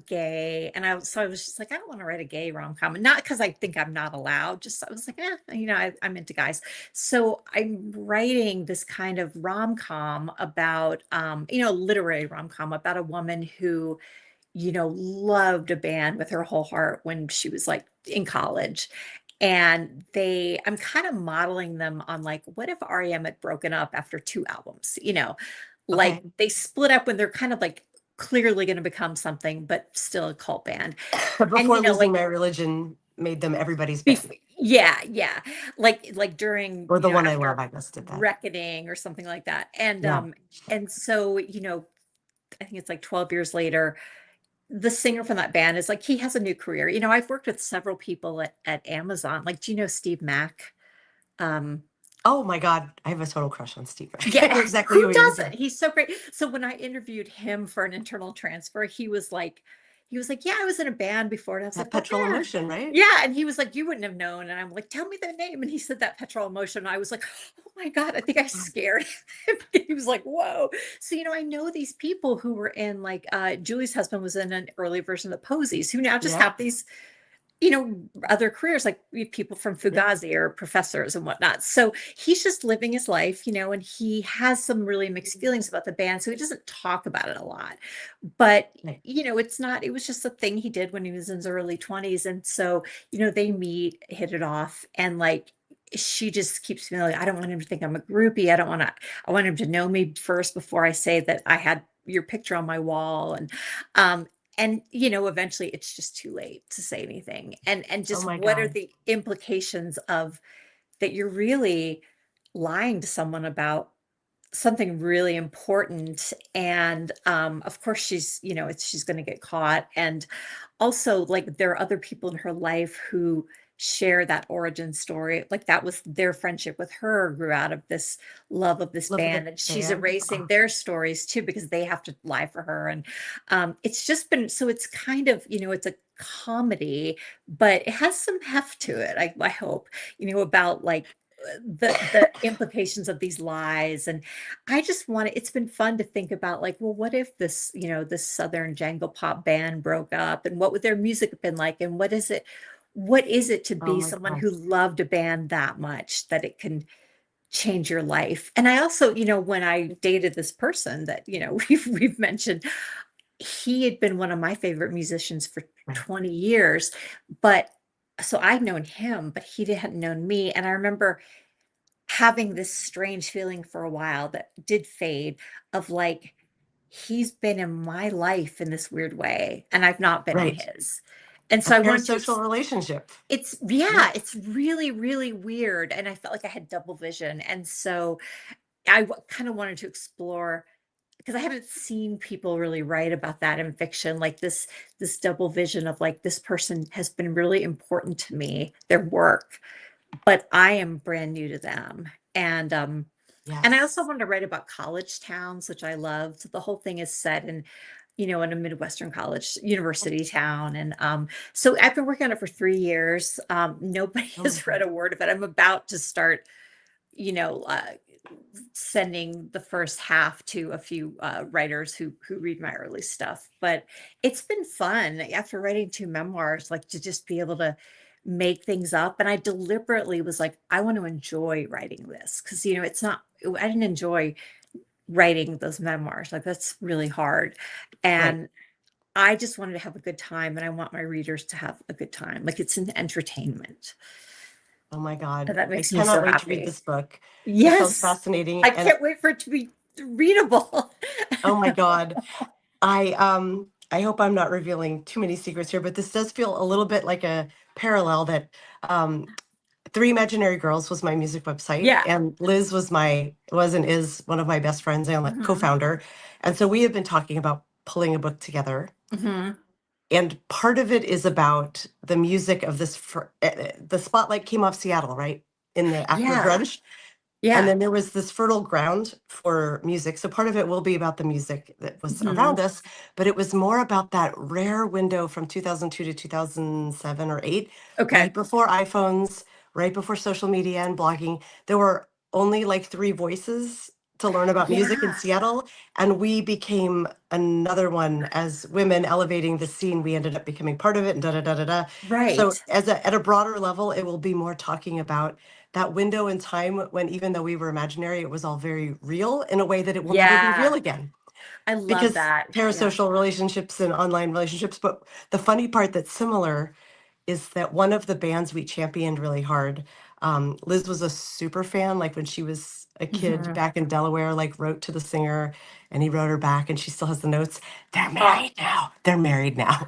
gay. And so I was just like, I don't want to write a gay rom-com. And not because I think I'm not allowed, just I was like, I'm into guys. So I'm writing this kind of rom-com about, literary rom-com about a woman who, loved a band with her whole heart when she was like in college. And I'm kind of modeling them on like, what if REM had broken up after 2 albums? Like Okay. they split up when they're kind of like clearly going to become something, but still a cult band. And Before losing like my religion made them everybody's band. yeah, yeah. Like during, Or the one I love, after I guess did that. Reckoning or something like that. And Yeah. and so, I think it's like 12 years later, the singer from that band is like, he has a new career. I've worked with several people at Amazon. Like, do you know Steve Mack? Um, Oh my God. I have a total crush on Steve. I know yeah, exactly who who he is. doesn't? He's so great. So when I interviewed him for an internal transfer, he was like, yeah, I was in a band before. And I was That like, well, petrol yeah. emotion, right? Yeah. And he was like, you wouldn't have known. And I'm like, tell me the name. And he said that Petrol Emotion. I was like, oh my God, I think I scared him. He was like, whoa. So, I know these people who were in like Julie's husband was in an early version of the Posies who now just Yeah. have these other careers, like people from Yeah. Fugazi or professors and whatnot. So he's just living his life, and he has some really mixed feelings about the band. So he doesn't talk about it a lot. But, Right. it was just a thing he did when he was in his early 20s. And so, they meet, hit it off, and like, she just keeps feeling like, I don't want him to think I'm a groupie. I want him to know me first before I say that I had your picture on my wall. And eventually it's just too late to say anything. And Oh just my what are God. the implications of that you're really lying to someone about something really important. And of course she's going to get caught. And also like there are other people in her life who share that origin story. Like that was their friendship with her grew out of this love of this Love of the band, and she's band. erasing Oh, their stories too because they have to lie for her. And it's just been, so it's kind of, it's a comedy, but it has some heft to it, I hope, about like the implications of these lies. And I just want to, it's been fun to think about like, well, what if this Southern jangle pop band broke up, and what would their music have been like? And what is it to Oh be my someone God. who loved a band that much that it can change your life? And I also, when I dated this person that, we've mentioned, he had been one of my favorite musicians for Right. 20 years, but so I'd known him, but he hadn't known me. And I remember having this strange feeling for a while that did fade, of like, he's been in my life in this weird way, and I've not been in Right. his. And A so I wanted to, parasocial relationship. yeah, Yeah. it's really, really weird. And I felt like I had double vision. And so I kind of wanted to explore, because I haven't seen people really write about that in fiction, like this double vision of like, this person has been really important to me, their work, but I am brand new to them. And I also Yes. wanted to write about college towns, which I loved. The whole thing is set in a Midwestern college university town. And so I've been working on it for 3 years. Nobody Oh my has read God. a word of it. I'm about to start, you know, uh, sending the first half to a few writers who read my early stuff. But it's been fun after writing 2 memoirs, like to just be able to make things up. And I deliberately was like, I want to enjoy writing this, because it's not. I didn't enjoy writing those memoirs. Like, that's really hard, Right. and I just wanted to have a good time, and I want my readers to have a good time. Like, it's an entertainment, Oh my and God. that I makes me so cannot wait to read happy. this book. It sounds Yes. fascinating. I And can't wait for it to be readable. oh my God. I hope I'm not revealing too many secrets here, but this does feel a little bit like a parallel that um Three Imaginary Girls was my music website, Yeah. and Liz was and is one of my best friends and like Hmm. co-founder. And so we have been talking about pulling a book together. Hmm. And part of it is about the music of the spotlight came off Seattle, right? In the after Yeah. grunge. And Yeah. then there was this fertile ground for music. So part of it will be about the music that was Hmm. around us, but it was more about that rare window from 2002 to 2007 or 8, Okay. right before iPhones, right before social media and blogging. There were only like three voices to learn about music in Yeah. Seattle. And we became another one as women elevating the scene. We ended up becoming part of it and da da da da da. So Right. at a broader level, it will be more talking about that window in time when even though we were imaginary, it was all very real in a way that it will never be real Yeah. again. I love Because that. Yeah. parasocial relationships and online relationships, but the funny part that's similar is that one of the bands we championed really hard, Liz was a super fan, like when she was a kid Hmm. back in Delaware, like wrote to the singer and he wrote her back and she still has the notes. They're Oh. married now. They're married now.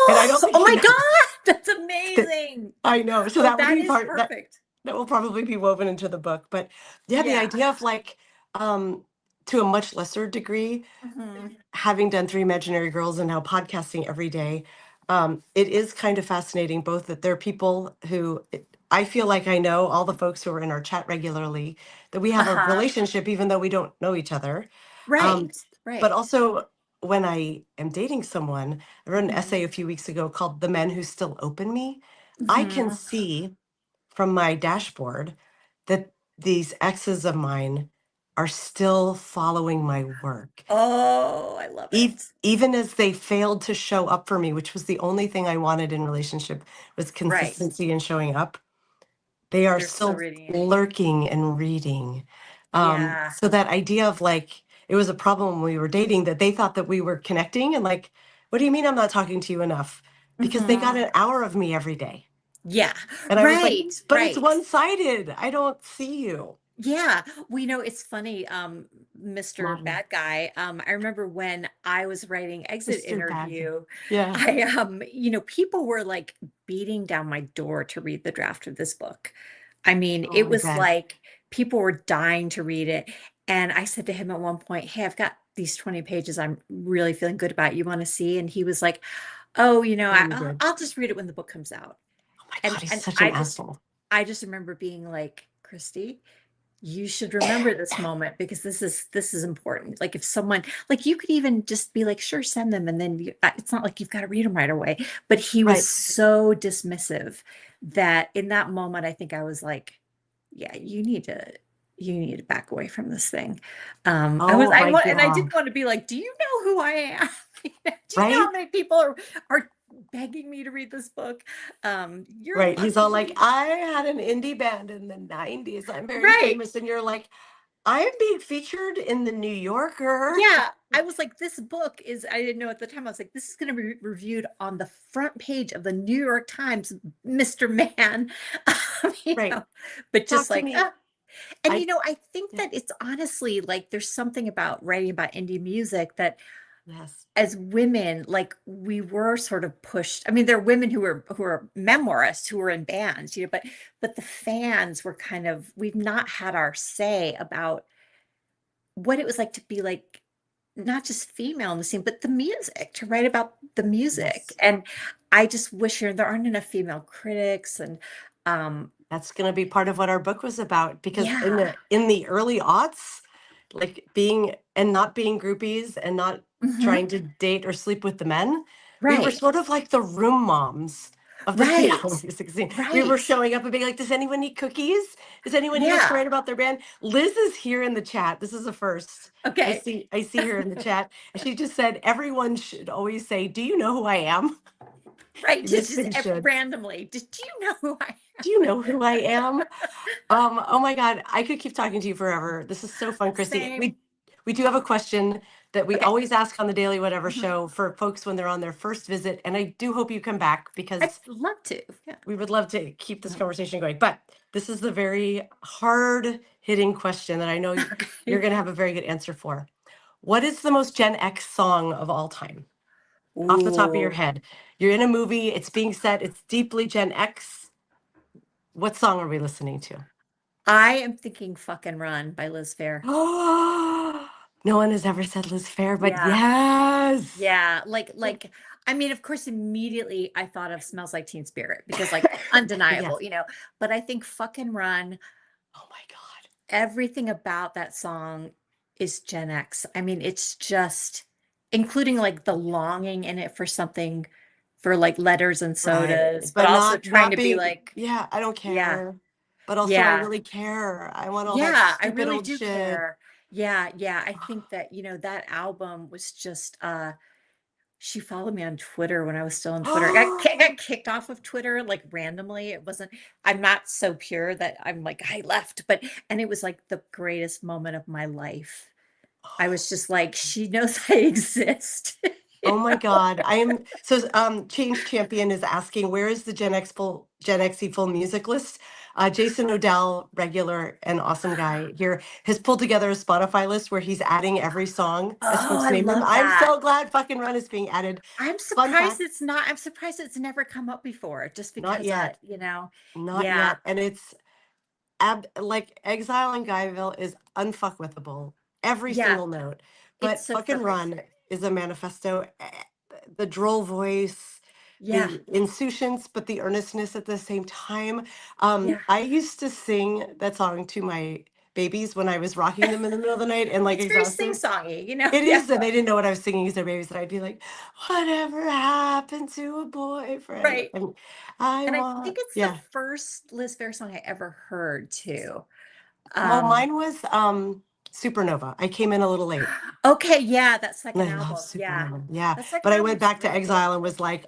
And I don't Oh, think oh she my knows God. That's that. amazing. I know. So Oh, that would that be is part perfect. that will probably be woven into the book. But yeah, the Yeah. idea of like, um, to a much lesser degree, Hmm. having done Three Imaginary Girls and now podcasting every day, it is kind of fascinating both that there are people who I feel like I know all the folks who are in our chat regularly, that we have a Uh-huh. relationship even though we don't know each other. Um, Right. but Right. also when I am dating someone, I wrote an Hmm. essay a few weeks ago called The Men Who Still Open Me. I can Hmm. see from my dashboard that these exes of mine are still following my work. Oh, I love it. Even as they failed to show up for me, which was the only thing I wanted in relationship was Right. consistency and showing up. They are They're still still reading it. lurking and reading. Yeah. So that idea of like, it was a problem when we were dating that they thought that we were connecting and like, what do you mean I'm not talking to you enough? Because they got Hmm. an hour of me every day. Yeah. And I was like, Right. but it's Right. one-sided. I don't see you. Yeah. Well, it's funny, Mr. Mom, Bad Guy. I remember when I was writing Exit Mr. Bad Guy. Interview, Yeah. people were like beating down my door to read the draft of this book. I mean, Oh, it I was bet. like people were dying to read it. And I said to him at one point, "Hey, I've got these 20 pages I'm really feeling good about. You want to see?" And he was like, "Oh, Yeah, you I'll, did. I'll just read it when the book comes out." Oh my And God, he's and such an I just asshole. I just remember being like, "Kristi, you should remember this moment because this is important. Like if someone, like you could even just be like, sure, send them, and then it's not like you've got to read them right away. But he was Right. so dismissive that in that moment, I think I was like, yeah, you need to back away from this thing. Oh I my want, and I didn't God. want to be like, do you know who I am? Do you know Right? how many people are begging me to read this book? You're Right. He's all like, lucky. I had an indie band in the 90s. I'm very Right. famous. And you're like, I'm being featured in the New Yorker. Yeah, I was like, this book is, I didn't know at the time, I was like, this is going to be reviewed on the front page of the New York Times, Mr. Man. Right. But Talk just to like, me. and I, I think yeah. that it's honestly like there's something about writing about indie music that Yes. as women, like we were sort of pushed. I mean, there are women who are memoirists who were in bands, but the fans were kind of, we've not had our say about what it was like to be like not just female in the scene, but the music, to write about the music. Yes. And I just wish there aren't enough female critics. And That's going to be part of what our book was about because yeah. in the early aughts, like being and not being groupies and not Hmm. trying to date or sleep with the men, we were Right. sort of like the room moms of the female Right. music scene. We were Right. showing up and being like, "Does anyone need cookies? Does anyone need us to Yeah. write about their band?" Liz is here in the chat. This is a first. Okay. I see her in the chat, and she just said everyone should always say, "Do you know who I am?" Right. Yes, Just they should. randomly. Did you know who I Do you know who I am? Oh my God, I could keep talking to you forever. This is so fun, Christy. Same. We do have a question that we Okay. always ask on the Daily Whatever Mhm. show for folks when they're on their first visit, and I do hope you come back I'd because love to. Yeah. we would love to keep this Mhm. conversation going. But this is the very hard-hitting question that I know you're Okay. going to have a very good answer for. What is the most Gen X song of all time? Off the top of your Ooh. head, you're in a movie, it's being set, it's deeply Gen X. What song are we listening to? I am thinking Fucking Run by Liz Phair. Oh, no one has ever said Liz Phair, but Yeah. yes. Yeah, I mean, of course, immediately I thought of Smells Like Teen Spirit because like Yes. undeniable, but I think Fucking Run, Oh my God. everything about that song is Gen X. I mean, it's just including like the longing in it for something for like letters and Right. sodas, but But also not trying not to be being, like, yeah, I don't yeah, care. But also I yeah, really care. I want all that yeah, I stupid really old do shit. care. Yeah, yeah. I think that, that album was just she followed me on Twitter when I was still on Twitter. I got kicked off of Twitter like randomly. It wasn't, I'm not so pure that I'm like, I left, and it was like the greatest moment of my life. I was just like, she knows I exist. Oh my God. I am so Change Champion is asking where is the Gen Xy full music list? Jason O'Dell, regular and awesome guy here, has pulled together a Spotify list where he's adding every song as Oh, folks I name them. love I'm that. so glad Fucking Run is being added. Fun fact, I'm surprised it's never come up before just not because yet. Not yeah, yet. And it's like Exile in Guyville is unfuckwithable, every yeah, single note. it's But so Fucking perfect. Run is a manifesto. The droll voice, Yeah, the insouciance, but the earnestness at the same time. yeah. I used to sing that song to my babies when I was rocking them in the middle of the night and like It's very exhausted. sing-songy. It Yeah, is, and they didn't know what I was singing as their babies, and I'd be like, "Whatever happened to a boyfriend?" right. And I And I want, think it's the yeah. first Liz Phair song I ever heard too. Well, Um, mine was Supernova. I came in a little late. okay, yeah, that And second I love album. Yeah. Supernova. Yeah. That But second I went album's back to really good. Exile and was like,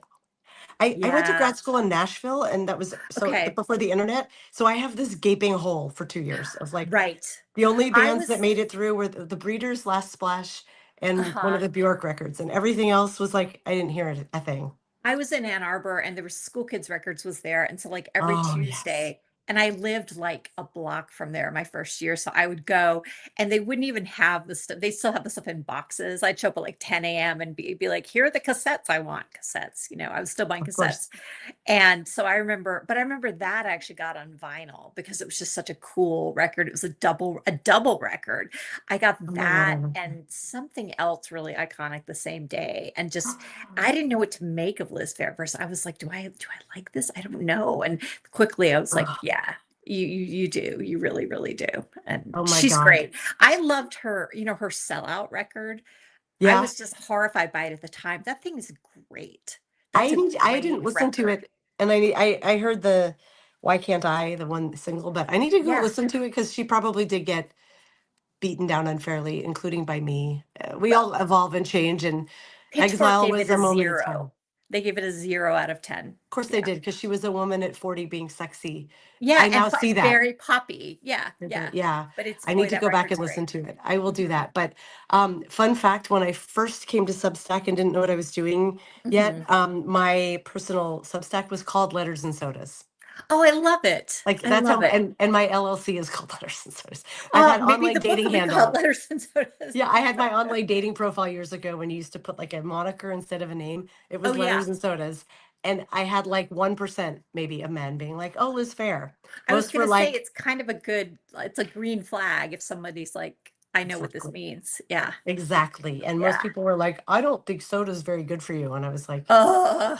I went to Yeah. grad school in Nashville, and that was so Okay. before the internet. So I have this gaping hole for 2 years of like Right. the only I bands that was, made it through were the Breeders, Last Splash, and one of uh-huh. the Bjork records, and everything else was like I didn't hear a thing. I was in Ann Arbor and there was School Kids Records was there. And so like every Oh yes. Tuesday, and I lived like a block from there my first year. So I would go and they wouldn't even have the stuff. They still have the stuff in boxes. I'd show up at like 10 a.m. and be like, here are the cassettes. I want cassettes. I was still buying Of course. cassettes. And so I remember that I actually got on vinyl because it was just such a cool record. It was a double record. I got Oh my God. I that love and something else really iconic the same day. And that. just I didn't know what to make of Liz Phair first. I was like, do I like this? I don't know. And quickly I was like, Ugh. yeah. You do. You really, really do. And Oh my she's God. great. I loved her, her sellout record. I Yeah. was just horrified by it at the time. That thing is great. I That's a I didn't great listen to record. it, and I heard the Why Can't I, the one single, but I need to go Yeah. listen to it because she probably did get beaten down unfairly, including by me. We Well, all evolve and change, and Pitchfork exile gave was it a a moment in time. 0. They gave it a 0 out of 10. Of course they Yeah. did, because she was a woman at 40 being sexy. Yeah, I and now see that. very poppy. Yeah, yeah. Yeah, But it's I need boy, to that go back record's and listen great. to it. I will do Mhm. that. But fun fact, when I first came to Substack and didn't know what I was doing yet, Mhm. my personal Substack was called Letters and Sodas. Oh, I love it. Like I that's love how, it. and my LLC is called Letters and Sodas. I've had Maybe online the book dating will be called handle. Letters and Sodas. Yeah, I had my online dating profile years ago when you used to put like a moniker instead of a name. It Oh, was yeah. Letters and Sodas. And I had like 1% maybe of men being like, oh, Liz Fair. I was Most were gonna say like, it's kind of it's a green flag if somebody's like, I know what this exactly, means. Yeah. exactly. And most Yeah. people were like, I don't think soda's very good for you. And I was like, Oh,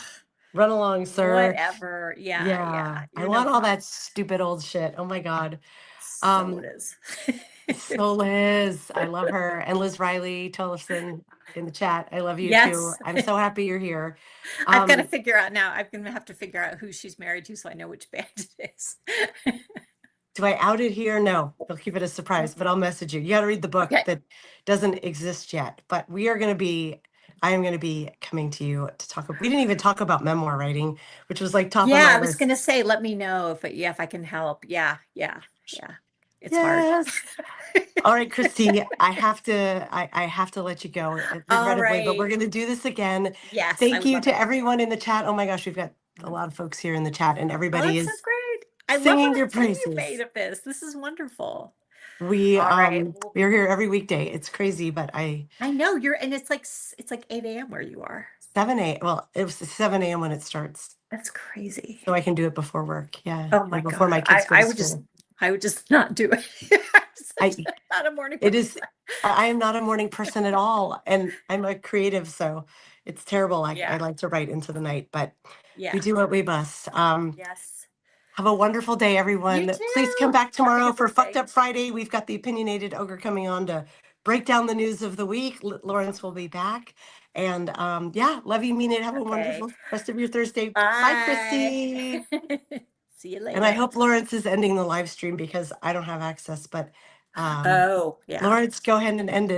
run along, sir. whatever. Yeah, yeah. Yeah, I You're no want all fun. that stupid old shit. Oh my God. So Um, it is. So Liz, I love her. And Liz Riley Tollefson in the chat. I love you too. Yes. I'm so happy you're here. I've got to Um, figure out now. I'm gonna have to figure out who she's married to so I know which band it is. do I out it here? No, they'll keep it a surprise, but I'll message you. You got to read the book Okay. that doesn't exist yet. But we are going to be, I am going to be coming to you to talk. We didn't even talk about memoir writing, which was like top of Yeah, my I was list. gonna say, let me know if I can help. Yeah, yeah, yeah. It's hard. Yes. All right, Christine, I have to let you go, All regrettably, but we're right. going to do this again. Yes, I Thank would you love to it. everyone in the chat. Oh my gosh, we've got a Mhm. lot of folks here in the chat, and Oh, everybody that's so is great. I love how singing your much fun you made praises. of this. This is wonderful. We All right. um we're here every weekday. It's crazy, but I know and it's like 8 a.m. where you are. 7 a.m. Well, it was 7 a.m. when it starts, That's crazy. so I can do it before work. Yeah, Oh or my before my God. kids go to school. I would just not do it. I I'm not a morning it is. person. I am not a morning person at all, and I'm a creative, so it's terrible. I Yeah. like to write into the night, but we Yeah. do what we must. Yes. Have a wonderful day, You everyone. Please come too. back Have a tomorrow good for Fucked birthday. Up Friday. We've got the opinionated ogre coming on to break down the news of the week. Lawrence will be back. And yeah, love you, mean it. Have a Okay. wonderful rest of your Thursday. Bye, Bye. Christy. See you And I later. hope Lawrence is ending the live stream because I don't have access, but Oh, yeah. Lawrence, go ahead and end it.